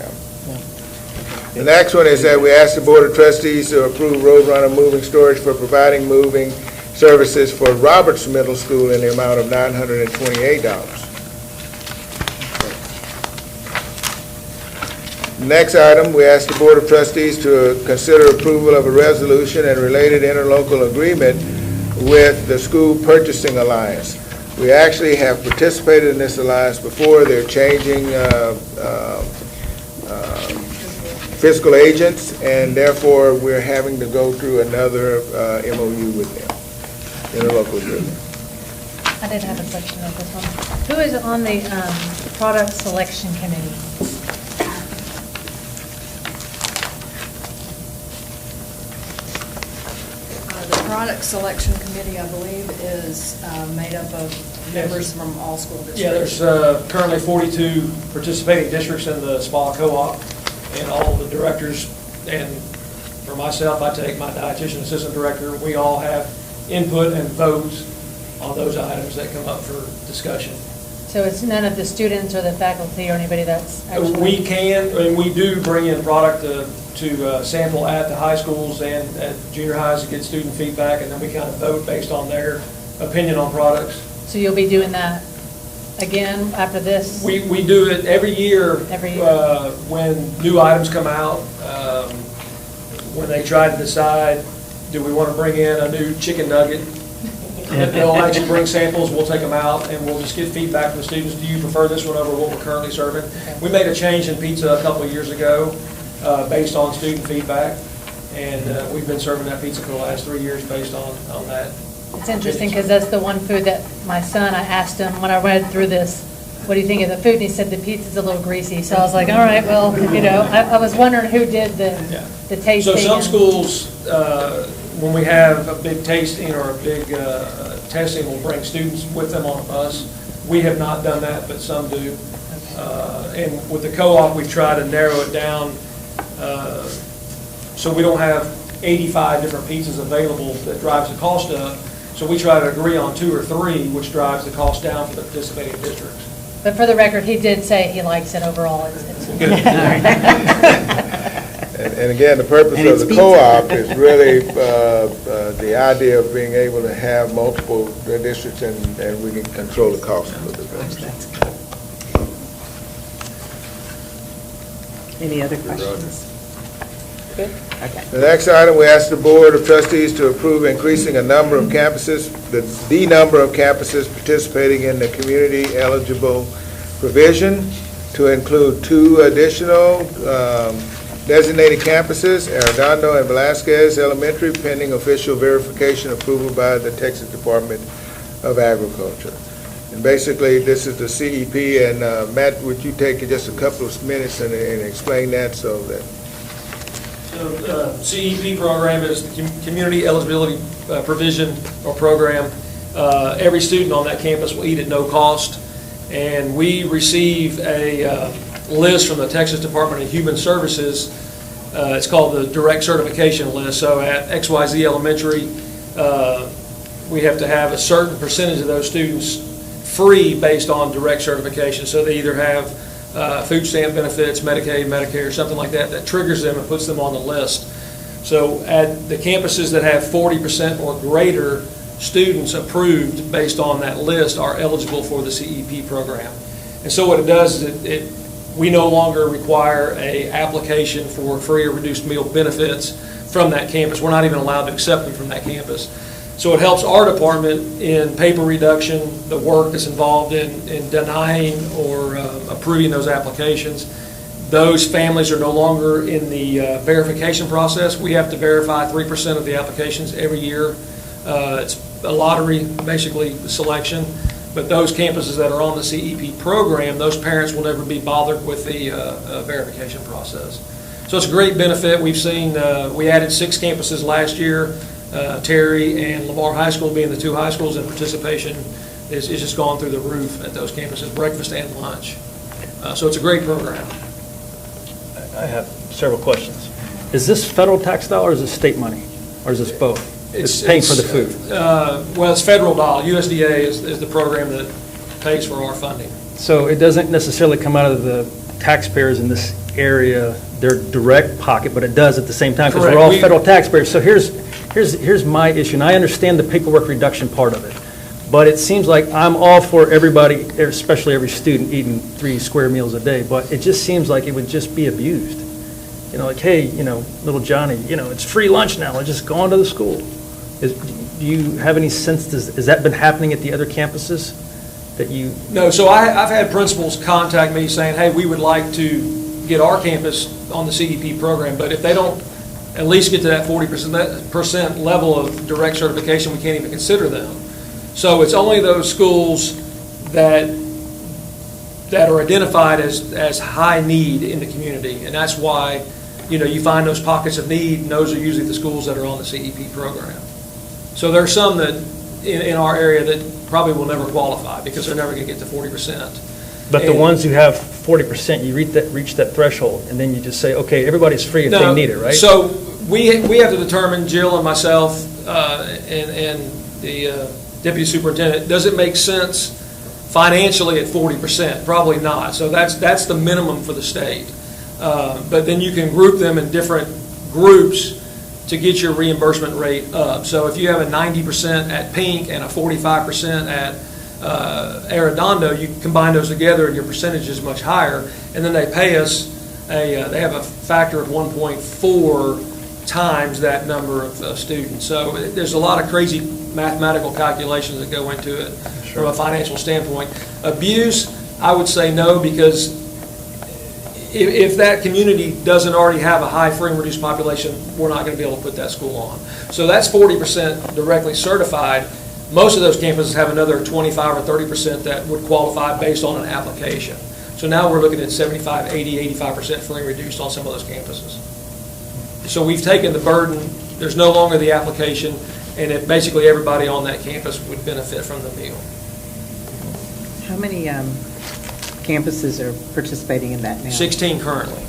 Speaker 3: The next one is that we ask the Board of Trustees to approve Roadrunner moving storage for providing moving services for Roberts Middle School in the amount of $928. Next item, we ask the Board of Trustees to consider approval of a resolution and related interlocal agreement with the School Purchasing Alliance. We actually have participated in this alliance before. They're changing fiscal agents, and therefore we're having to go through another MOU with them, interlocal agreement.
Speaker 11: I did have a question on this one. Who is on the product selection committee?
Speaker 13: The product selection committee, I believe, is made up of members from all school districts.
Speaker 17: Yeah, there's currently 42 participating districts in the SPA co-op, and all the directors, and for myself, I take my dietitian assistant director, we all have input and votes on those items that come up for discussion.
Speaker 11: So it's none of the students or the faculty or anybody that's actually...
Speaker 17: We can, and we do bring in product to sample at the high schools and at junior highs to get student feedback, and then we kind of vote based on their opinion on products.
Speaker 11: So you'll be doing that again after this?
Speaker 17: We do it every year. When new items come out, when they try to decide, do we want to bring in a new chicken nugget? They'll actually bring samples, we'll take them out, and we'll just get feedback from the students. Do you prefer this one over what we're currently serving? We made a change in pizza a couple of years ago based on student feedback, and we've been serving that pizza for the last 3 years based on that.
Speaker 11: It's interesting because that's the one food that my son, I asked him when I read through this, what do you think of the food? And he said the pizza's a little greasy. So I was like, all right, well, I was wondering who did the tasting.
Speaker 17: So some schools, when we have a big tasting or a big testing, will bring students with them on a bus. We have not done that, but some do. And with the co-op, we've tried to narrow it down so we don't have 85 different pizzas available that drives the cost up. So we try to agree on 2 or 3, which drives the cost down for the participating districts.
Speaker 11: But for the record, he did say he likes it overall. It's
Speaker 3: And again, the purpose of the co-op is really the idea of being able to have multiple districts and we can control the cost a little bit better.
Speaker 4: Any other questions? Good? Okay.
Speaker 3: The next item, we ask the Board of Trustees to approve increasing a number of campuses, the number of campuses participating in the community eligible provision to include 2 additional designated campuses, Arredondo and Velasquez Elementary, pending official verification approval by the Texas Department of Agriculture. And basically, this is the CEP, and Matt, would you take just a couple of minutes and explain that so that...
Speaker 17: So CEP program is the Community Eligibility Provision or Program. Every student on that campus will eat at no cost, and we receive a list from the Texas Department of Human Services. It's called the Direct Certification List. So at XYZ Elementary, we have to have a certain percentage of those students free based on direct certification. So they either have food stamp benefits, Medicaid, Medicare, something like that, that triggers them and puts them on the list. So at the campuses that have 40% or greater students approved based on that list are eligible for the CEP program. And so what it does is we no longer require an application for free or reduced meal benefits from that campus. We're not even allowed to accept them from that campus. So it helps our department in paper reduction, the work that's involved in denying or approving those applications. Those families are no longer in the verification process. We have to verify 3% of the applications every year. It's a lottery, basically, selection. But those campuses that are on the CEP program, those parents will never be bothered with the verification process. So it's a great benefit. We've seen, we added 6 campuses last year. Terry and Lamar High School being the 2 high schools, and participation is just gone through the roof at those campuses, breakfast and lunch. So it's a great program.
Speaker 7: I have several questions. Is this federal tax dollar or is this state money? Or is this both? It's paying for the food.
Speaker 17: Well, it's federal dollar. USDA is the program that pays for our funding.
Speaker 7: So it doesn't necessarily come out of the taxpayers in this area, their direct pocket, but it does at the same time because we're all federal taxpayers. So here's my issue, and I understand the paperwork reduction part of it, but it seems like I'm all for everybody, especially every student, eating 3 square meals a day, but it just seems like it would just be abused. You know, like, hey, little Johnny, it's free lunch now, let's just go on to the school. Do you have any sense, has that been happening at the other campuses that you?
Speaker 17: No, so I've had principals contact me saying, hey, we would like to get our campus on the CEP program, but if they don't at least get to that 40% level of direct certification, we can't even consider them. So it's only those schools that are identified as high need in the community, and that's why, you find those pockets of need, and those are usually the schools that are on the CEP program. So there are some that in our area that probably will never qualify because they're never going to get to 40%.
Speaker 7: But the ones who have 40%, you reach that threshold, and then you just say, okay, everybody's free if they need it, right?
Speaker 17: So we have to determine, Jill and myself and the deputy superintendent, does it make sense financially at 40%? Probably not. So that's the minimum for the state. But then you can group them in different groups to get your reimbursement rate up. So if you have a 90% at Pink and a 45% at Arredondo, you combine those together and your percentage is much higher. And then they pay us, they have a factor of 1.4 times that number of students. So there's a lot of crazy mathematical calculations that go into it from a financial standpoint. Abuse, I would say no, because if that community doesn't already have a high free and reduced population, we're not going to be able to put that school on. So that's 40% directly certified. Most of those campuses have another 25 or 30% that would qualify based on an application. So now we're looking at 75, 80, 85% free and reduced on some of those campuses. So we've taken the burden. There's no longer the application, and basically everybody on that campus would benefit from the meal.
Speaker 4: How many campuses are participating in that now?
Speaker 17: 16 currently.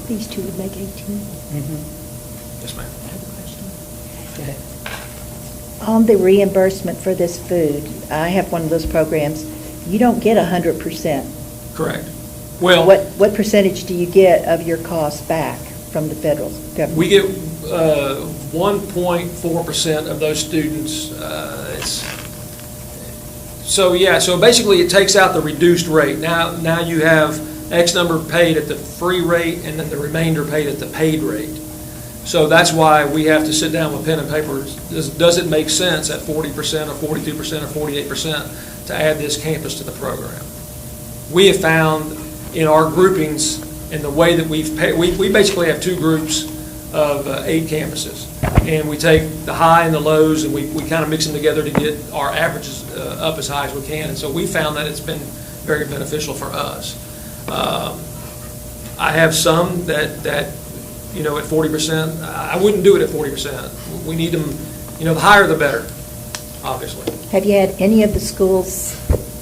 Speaker 9: These two would make 18.
Speaker 17: Yes, ma'am.
Speaker 9: I have a question. Go ahead. On the reimbursement for this food, I have one of those programs. You don't get 100%.
Speaker 17: Correct. Well,
Speaker 9: what percentage do you get of your costs back from the federal government?
Speaker 17: we get 1.4% of those students. So basically it takes out the reduced rate. Now you have X number paid at the free rate and then the remainder paid at the paid rate. So that's why we have to sit down with pen and paper. Does it make sense at 40% or 42% or 48% to add this campus to the program? We have found in our groupings, in the way that we basically have two groups of 8 campuses. And we take the high and the lows and we kind of mix them together to get our averages up as high as we can. And so we found that it's been very beneficial for us. I have some that at 40%, I wouldn't do it at 40%. We need them, the higher the better, obviously.
Speaker 9: Have you had any of the schools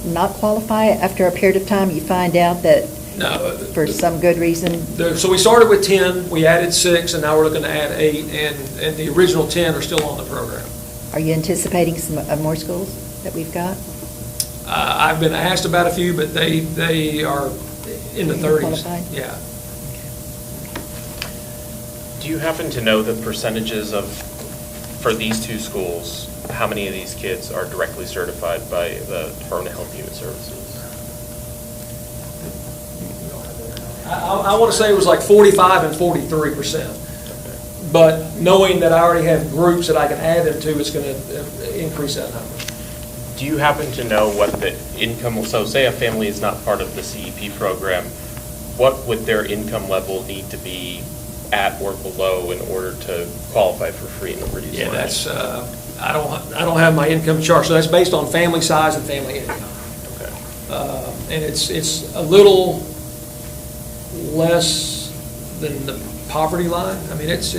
Speaker 9: not qualify after a period of time? You find out that
Speaker 17: No.
Speaker 9: for some good reason?
Speaker 17: So we started with 10, we added 6, and now we're looking to add 8, and the original 10 are still on the program.
Speaker 9: Are you anticipating some more schools that we've got?
Speaker 17: I've been asked about a few, but they are in the 30s.
Speaker 9: Qualified?
Speaker 17: Yeah.
Speaker 10: Do you happen to know the percentages for these 2 schools, how many of these kids are directly certified by the Department of Health and Human Services?
Speaker 17: I want to say it was like 45 and 43%. But knowing that I already have groups that I can add them to, it's going to increase that number.
Speaker 10: Do you happen to know what the income, so say a family is not part of the CEP program, what would their income level need to be at or below in order to qualify for free and reduced lunch?
Speaker 17: Yeah, that's, I don't have my income chart, so that's based on family size and family income.
Speaker 10: Okay.
Speaker 17: And it's a little less than the poverty line. I mean, it's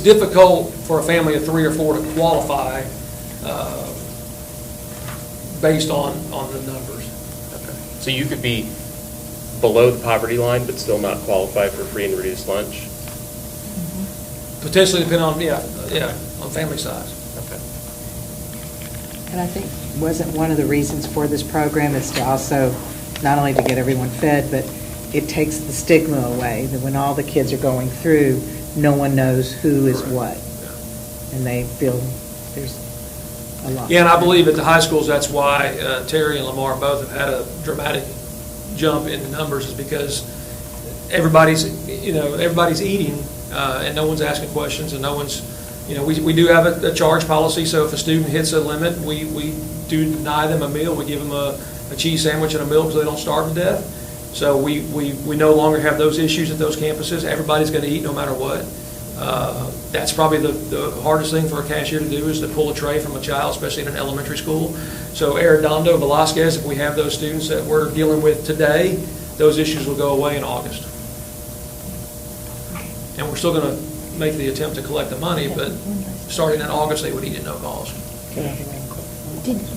Speaker 17: difficult for a family of 3 or 4 to qualify based on the numbers.
Speaker 10: Okay. So you could be below the poverty line but still not qualify for free and reduced lunch?
Speaker 17: Potentially depending on, on family size.
Speaker 10: Okay.
Speaker 4: And I think wasn't one of the reasons for this program is to also, not only to get everyone fed, but it takes the stigma away, that when all the kids are going through, no one knows who is what.
Speaker 17: Yeah.
Speaker 4: And they feel there's a lot.
Speaker 17: Yeah, and I believe at the high schools, that's why Terry and Lamar both have had a dramatic jump in numbers, is because everybody's eating and no one's asking questions, and no one's, we do have a charge policy, so if a student hits a limit, we do deny them a meal. We give them a cheese sandwich and a milk so they don't starve to death. So we no longer have those issues at those campuses. Everybody's going to eat no matter what. That's probably the hardest thing for a cashier to do, is to pull a tray from a child, especially in an elementary school. So Arredondo, Velasquez, if we have those students that we're dealing with today, those issues will go away in August. And we're still going to make the attempt to collect the money, but starting in August, they would eat at no cost.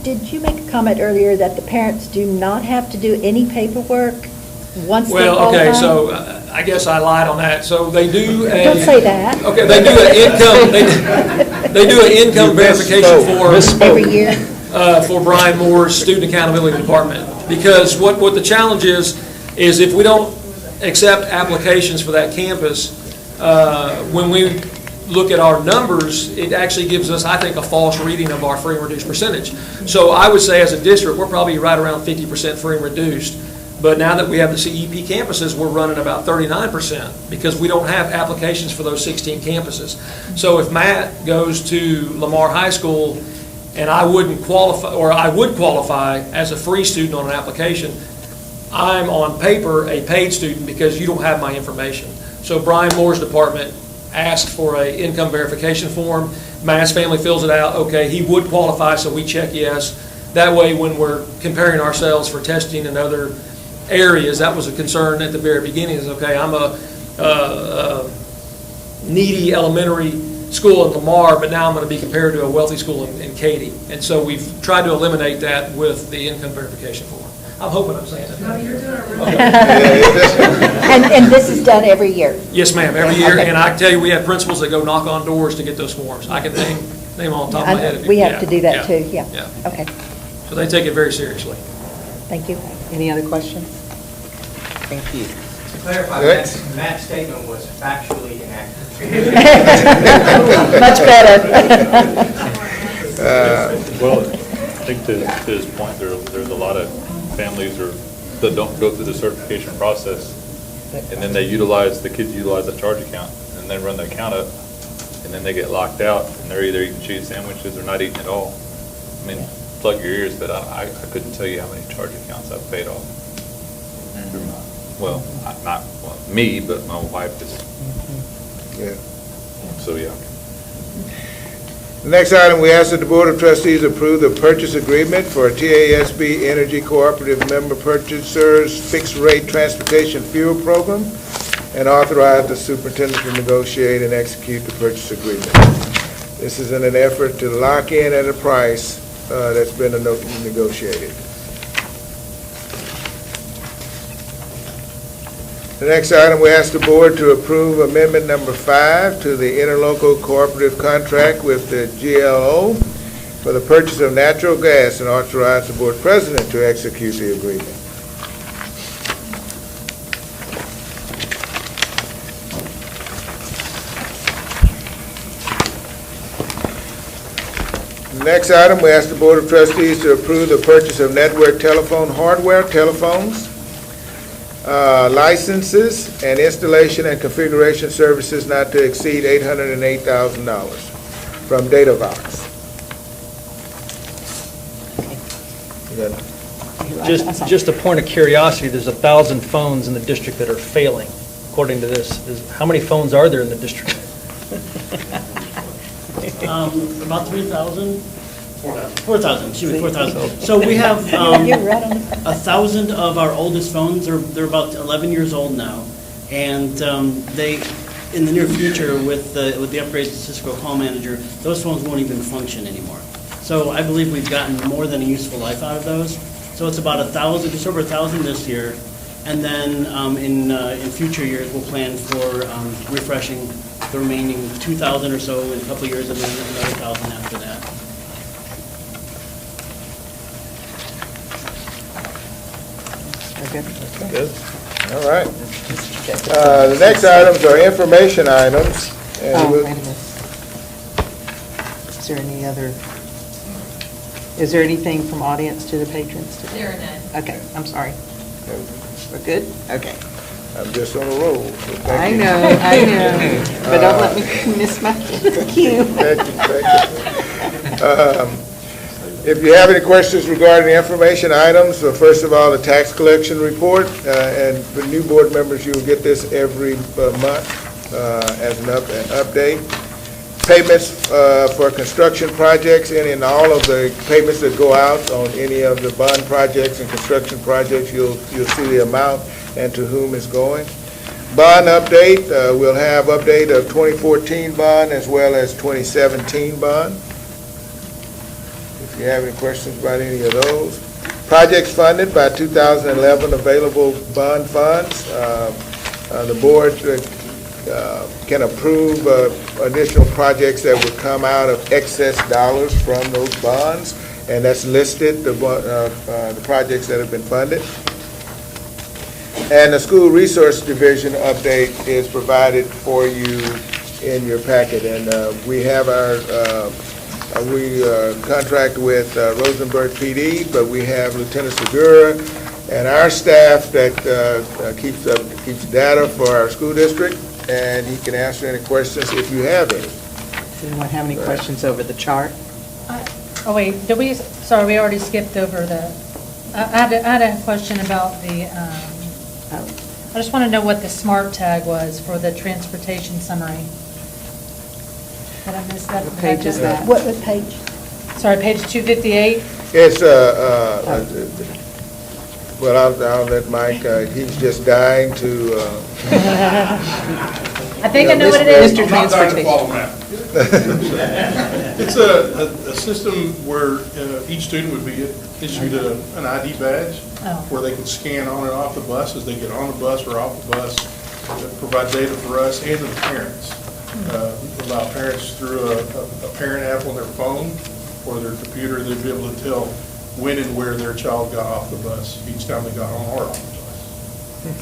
Speaker 9: Did you make a comment earlier that the parents do not have to do any paperwork once they qualify?
Speaker 17: Well, okay, so I guess I lied on that. So they do a...
Speaker 9: Don't say that.
Speaker 17: Okay, they do an income, they do an income verification form.
Speaker 9: Every year?
Speaker 17: For Brian Moore's Student Accountability Department. Because what the challenge is if we don't accept applications for that campus, when we look at our numbers, it actually gives us, I think, a false reading of our free and reduced percentage. So I would say as a district, we're probably right around 50% free and reduced. But now that we have the CEP campuses, we're running about 39% because we don't have applications for those 16 campuses. So if Matt goes to Lamar High School and I wouldn't qualify, or I would qualify as a free student on an application, I'm on paper a paid student because you don't have my information. So Brian Moore's department asked for an income verification form. Matt's family fills it out. Okay, he would qualify, so we check yes. That way, when we're comparing ourselves for testing in other areas, that was a concern at the very beginning, is okay, I'm a needy elementary school in Lamar, but now I'm going to be compared to a wealthy school in Katy. And so we've tried to eliminate that with the income verification form. I'm hoping I'm saying that.
Speaker 13: No, you're doing it really
Speaker 9: And this is done every year?
Speaker 17: Yes, ma'am, every year.
Speaker 9: Okay.
Speaker 17: And I can tell you, we have principals that go knock on doors to get those forms. I can name them on top of my head.
Speaker 9: We have to do that too, yeah. Okay,
Speaker 17: So they take it very seriously.
Speaker 9: thank you.
Speaker 4: Any other questions? Thank you.
Speaker 18: To clarify, Matt's statement was factually inaccurate.
Speaker 9: Much better.
Speaker 19: Well, I think to his point, there's a lot of families that don't go through the certification process, and then the kids utilize the charge account, and then run the account up, and then they get locked out, and they're either eating cheese sandwiches or not eating at all. I mean, plug your ears, but I couldn't tell you how many charge accounts I've paid off. Well, not me, but my wife is.
Speaker 3: Yeah.
Speaker 19: So, yeah.
Speaker 3: The next item, we ask that the Board of Trustees approve the purchase agreement for TASB Energy Cooperative Member Purchasers Fixed Rate Transportation Fuel Program and authorize the superintendent to negotiate and execute the purchase agreement. This is in an effort to lock in at a price that's been negotiated. The next item, we ask the board to approve amendment number 5 to the interlocal cooperative contract with the GLO for the purchase of natural gas and authorize the board president to execute the agreement. The next item, we ask the Board of Trustees to approve the purchase of network telephone hardware, telephones, licenses, and installation and configuration services not to exceed $808,000 from DataVox.
Speaker 7: Just a point of curiosity, there's 1,000 phones in the district that are failing, according to this. How many phones are there in the district?
Speaker 20: About 3,000? 4,000, excuse me, 4,000. So we have
Speaker 9: You're right on the
Speaker 20: 1,000 of our oldest phones. They're about 11 years old now. And they, in the near future, with the upgrades to Cisco Call Manager, those phones won't even function anymore. So I believe we've gotten more than a useful life out of those. So it's about 1,000, just over 1,000 this year. And then in future years, we'll plan for refreshing the remaining 2,000 or so in a couple of years, and then another 1,000 after that.
Speaker 3: Good. All right. The next items are information items. And
Speaker 4: Wait a minute. Is there anything from audience to the patrons today?
Speaker 5: There are none.
Speaker 4: Okay, I'm sorry. We're good? Okay.
Speaker 3: I'm just on a roll. So thank
Speaker 4: I
Speaker 3: you.
Speaker 4: know. But don't let me miss my cue.
Speaker 3: Thank you. If you have any questions regarding the information items, first of all, the tax collection report, and for new board members, you'll get this every month as an update. Payments for construction projects, any and all of the payments that go out on any of the bond projects and construction projects, you'll see the amount and to whom it's going. Bond update, we'll have update of 2014 bond as well as 2017 bond. If you have any questions about any of those. Projects funded by 2011 available bond funds. The board can approve additional projects that would come out of excess dollars from those bonds, and that's listed, the projects that have been funded. And the School Resource Division update is provided for you in your packet. And we have we contract with Rosenberg PD, but we have Lieutenant Segura and our staff that keeps data for our school district, and he can answer any questions if you have any.
Speaker 4: Does anyone have any questions over the chart?
Speaker 11: Oh, wait, sorry, we already skipped over I had a question about the, I just want to know what the SMART tag was for the transportation summary. Did I miss that?
Speaker 4: What page is that?
Speaker 9: What page?
Speaker 11: Sorry, page 258?
Speaker 3: It's, well, I'll let Mike, he's just dying to.
Speaker 11: I think I know what it is.
Speaker 21: Mr. Transportation. It's a system where each student would be issued an ID badge where they can scan on and off the bus as they get on the bus or off the bus, provide data for us and the parents. Allow parents through a parent app on their phone or their computer, they'd be able to tell when and where their child got off the bus each time they got on or off the bus.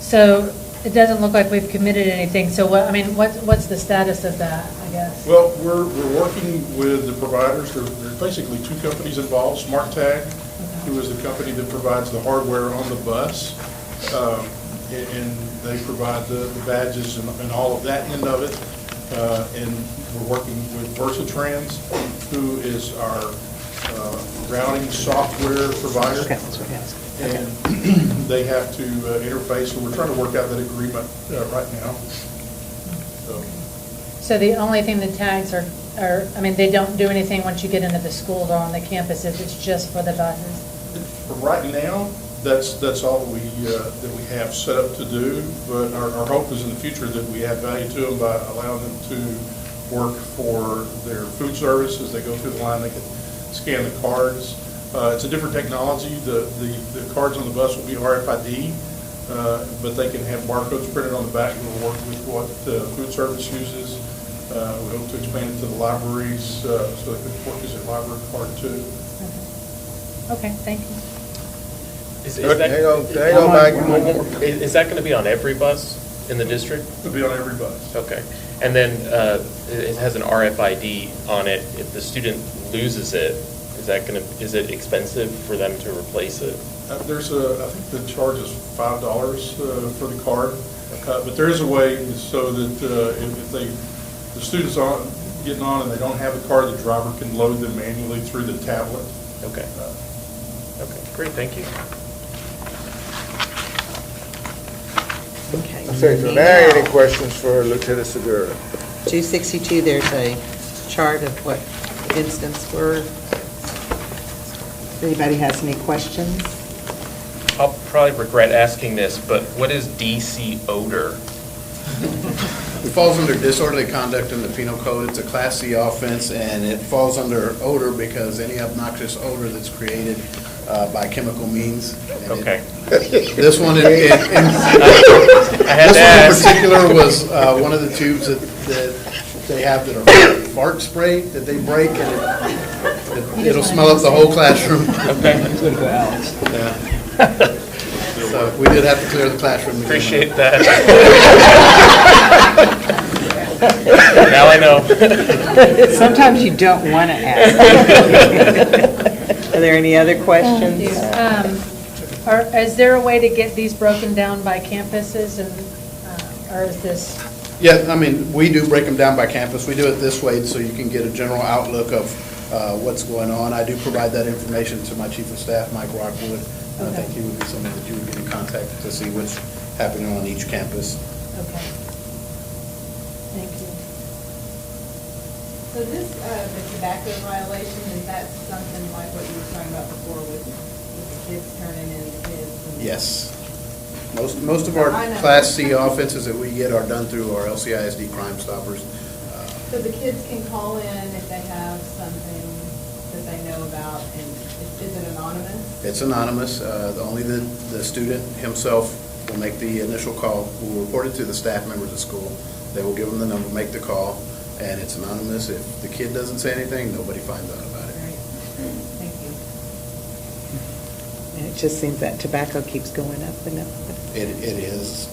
Speaker 11: So it doesn't look like we've committed anything. So what's the status of that, I guess?
Speaker 21: Well, we're working with the providers. There's basically two companies involved. SmartTag, who is the company that provides the hardware on the bus, and they provide the badges and all of that end of it. And we're working with Versatrans, who is our routing software provider. And they have to interface, so we're trying to work out that agreement right now.
Speaker 11: So the only thing the tags are, they don't do anything once you get into the schools or on the campuses, it's just for the buses?
Speaker 21: For right now, that's all that we have set up to do, but our hope is in the future that we add value to them by allowing them to work for their food service. As they go through the line, they can scan the cards. It's a different technology. The cards on the bus will be RFID, but they can have barcodes printed on the back that will work with what food service uses. We hope to expand it to the libraries so it could work as a library card too.
Speaker 11: Okay, thank you.
Speaker 3: Hang on, Mike.
Speaker 10: Is that going to be on every bus in the district?
Speaker 21: It'll be on every bus.
Speaker 10: Okay. And then it has an RFID on it. If the student loses it, is it expensive for them to replace it?
Speaker 21: I think the charge is $5 for the card, but there is a way so that if the student's getting on and they don't have the card, the driver can load them manually through the tablet.
Speaker 10: Okay. Okay, great, thank you.
Speaker 4: Okay.
Speaker 3: So now, any questions for Lieutenant Segura?
Speaker 4: 262, there's a chart of what instance were. If anybody has any questions?
Speaker 10: I'll probably regret asking this, but what is DC odor?
Speaker 22: It falls under disorderly conduct in the penal code. It's a Class C offense, and it falls under odor because any obnoxious odor that's created by chemical means.
Speaker 10: Okay.
Speaker 22: This one, in particular, was one of the tubes that they have that are fart spray that they break, and it'll smell up the whole classroom.
Speaker 10: Okay.
Speaker 22: Yeah. So we did have to clear the classroom.
Speaker 10: Appreciate that. Now I know.
Speaker 4: Sometimes you don't want to ask. Are there any other questions?
Speaker 11: Is there a way to get these broken down by campuses, or is this?
Speaker 22: Yeah, I mean, we do break them down by campus. We do it this way so you can get a general outlook of what's going on. I do provide that information to my Chief of Staff, Mike Rockwood. I
Speaker 11: Okay.
Speaker 22: think he would be someone that you would get in contact to see what's happening on each campus.
Speaker 11: Okay. Thank you.
Speaker 14: So this, the tobacco violation, is that something like what you were talking about before with the kids turning in the kids?
Speaker 22: Yes. Most of our
Speaker 14: I know.
Speaker 22: Class C offenses that we get are done through our LCISD Crime Stoppers.
Speaker 14: So the kids can call in if they have something that they know about, and is it anonymous?
Speaker 22: It's anonymous. Only the student himself will make the initial call. We'll report it to the staff members of school. They will give them the number, make the call, and it's anonymous. If the kid doesn't say anything, nobody finds out about it.
Speaker 14: Thank you.
Speaker 4: And it just seems that tobacco keeps going up and up.
Speaker 22: It is.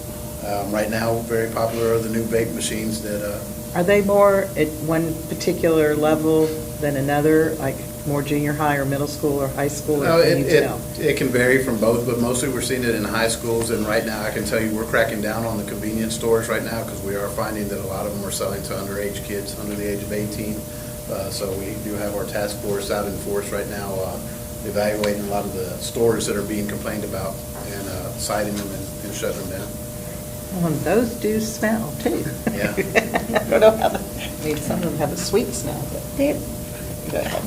Speaker 22: Right now, very popular are the new vape machines that,
Speaker 4: Are they more at one particular level than another, like more junior high or middle school or high school,
Speaker 22: no,
Speaker 4: or can you tell?
Speaker 22: it can vary from both, but mostly we're seeing it in high schools. And right now, I can tell you, we're cracking down on the convenience stores right now because we are finding that a lot of them are selling to underage kids under the age of 18. So we do have our task force out in force right now, evaluating a lot of the stores that are being complained about and citing them and shutting them down.
Speaker 4: Well, and those do smell too.
Speaker 22: Yeah.
Speaker 4: I don't know how I mean, some of them have a sweet smell, but. Go ahead.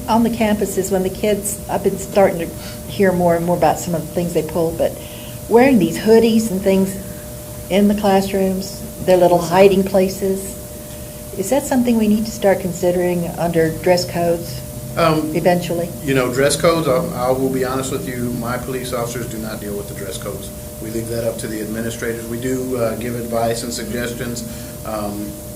Speaker 9: On the campuses, when the kids, I've been starting to hear more and more about some of the things they pull, but wearing these hoodies and things in the classrooms, their little hiding places, is that something we need to start considering under dress codes eventually?
Speaker 22: You know, dress codes, I will be honest with you, my police officers do not deal with the dress codes. We leave that up to the administrators. We do give advice and suggestions,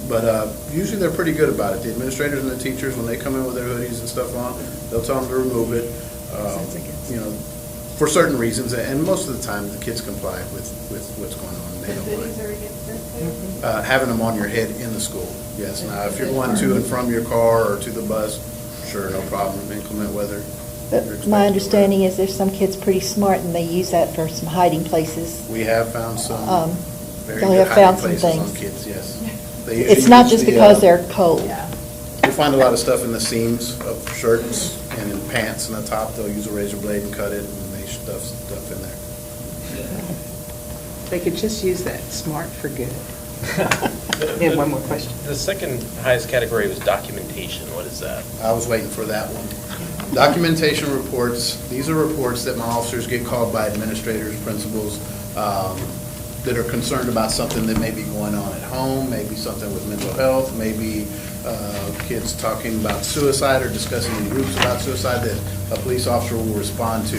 Speaker 22: but usually they're pretty good about it. The administrators and the teachers, when they come in with their hoodies and stuff on, they'll tell them to remove it, you know, for certain reasons, and most of the time the kids comply with what's going on. They don't mind. Having them on your head in the school, yes. Now, if you're going to and from your car or to the bus, sure, no problem, inclement weather.
Speaker 9: But my understanding is there's some kids pretty smart and they use that for some hiding places.
Speaker 22: We have found some very
Speaker 9: y'all
Speaker 22: good
Speaker 9: have found
Speaker 22: hiding
Speaker 9: some
Speaker 22: places on
Speaker 9: things.
Speaker 22: kids, yes.
Speaker 9: It's not just because they're cold.
Speaker 22: You'll find a lot of stuff in the seams of shirts and in pants and the top. They'll use a razor blade and cut it and they stuff stuff in there.
Speaker 4: They could just use that smart for good. Yeah, one more question.
Speaker 10: The second highest category was documentation. What is that?
Speaker 22: I was waiting for that one. Documentation reports, these are reports that my officers get called by administrators, principals, that are concerned about something that may be going on at home, maybe something with mental health, maybe kids talking about suicide or discussing in groups about suicide that a police officer will respond to.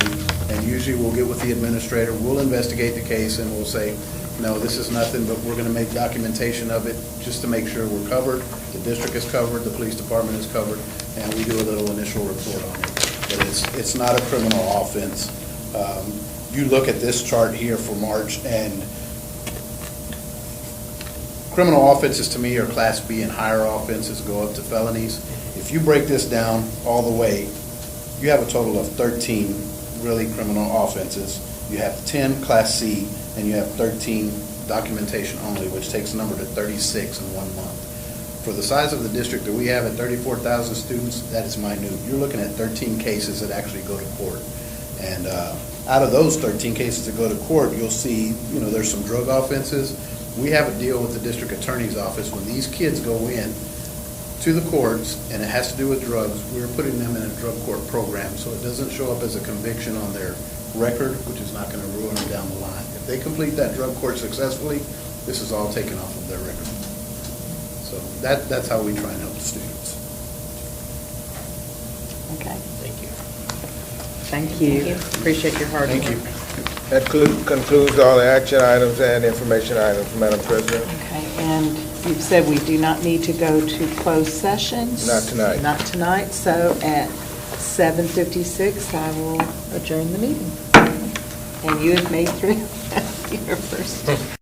Speaker 22: And usually we'll get with the administrator, we'll investigate the case, and we'll say, no, this is nothing, but we're going to make documentation of it just to make sure we're covered. The district is covered, the police department is covered, and we do a little initial report on it. But it's not a criminal offense. You look at this chart here for March, and criminal offenses to me are Class B and higher offenses go up to felonies. If you break this down all the way, you have a total of 13 really criminal offenses. You have 10 Class C, and you have 13 documentation only, which takes the number to 36 in 1 month. For the size of the district that we have at 34,000 students, that is minute. You're looking at 13 cases that actually go to court. And out of those 13 cases that go to court, you'll see, you know, there's some drug offenses. We have a deal with the district attorney's office. When these kids go in to the courts, and it has to do with drugs, we're putting them in a drug court program, so it doesn't show up as a conviction on their record, which is not going to ruin them down the line. If they complete that drug court successfully, this is all taken off of their record. So that's how we try and help the students.
Speaker 4: Okay.
Speaker 10: Thank you.
Speaker 4: Thank you. Appreciate your hard work.
Speaker 3: Thank you. That concludes all the action items and information items, Madam President.
Speaker 4: Okay, and you've said we do not need to go to closed sessions?
Speaker 3: Not tonight.
Speaker 4: Not tonight, so at 7:56, I will adjourn the meeting. And you have made through your first.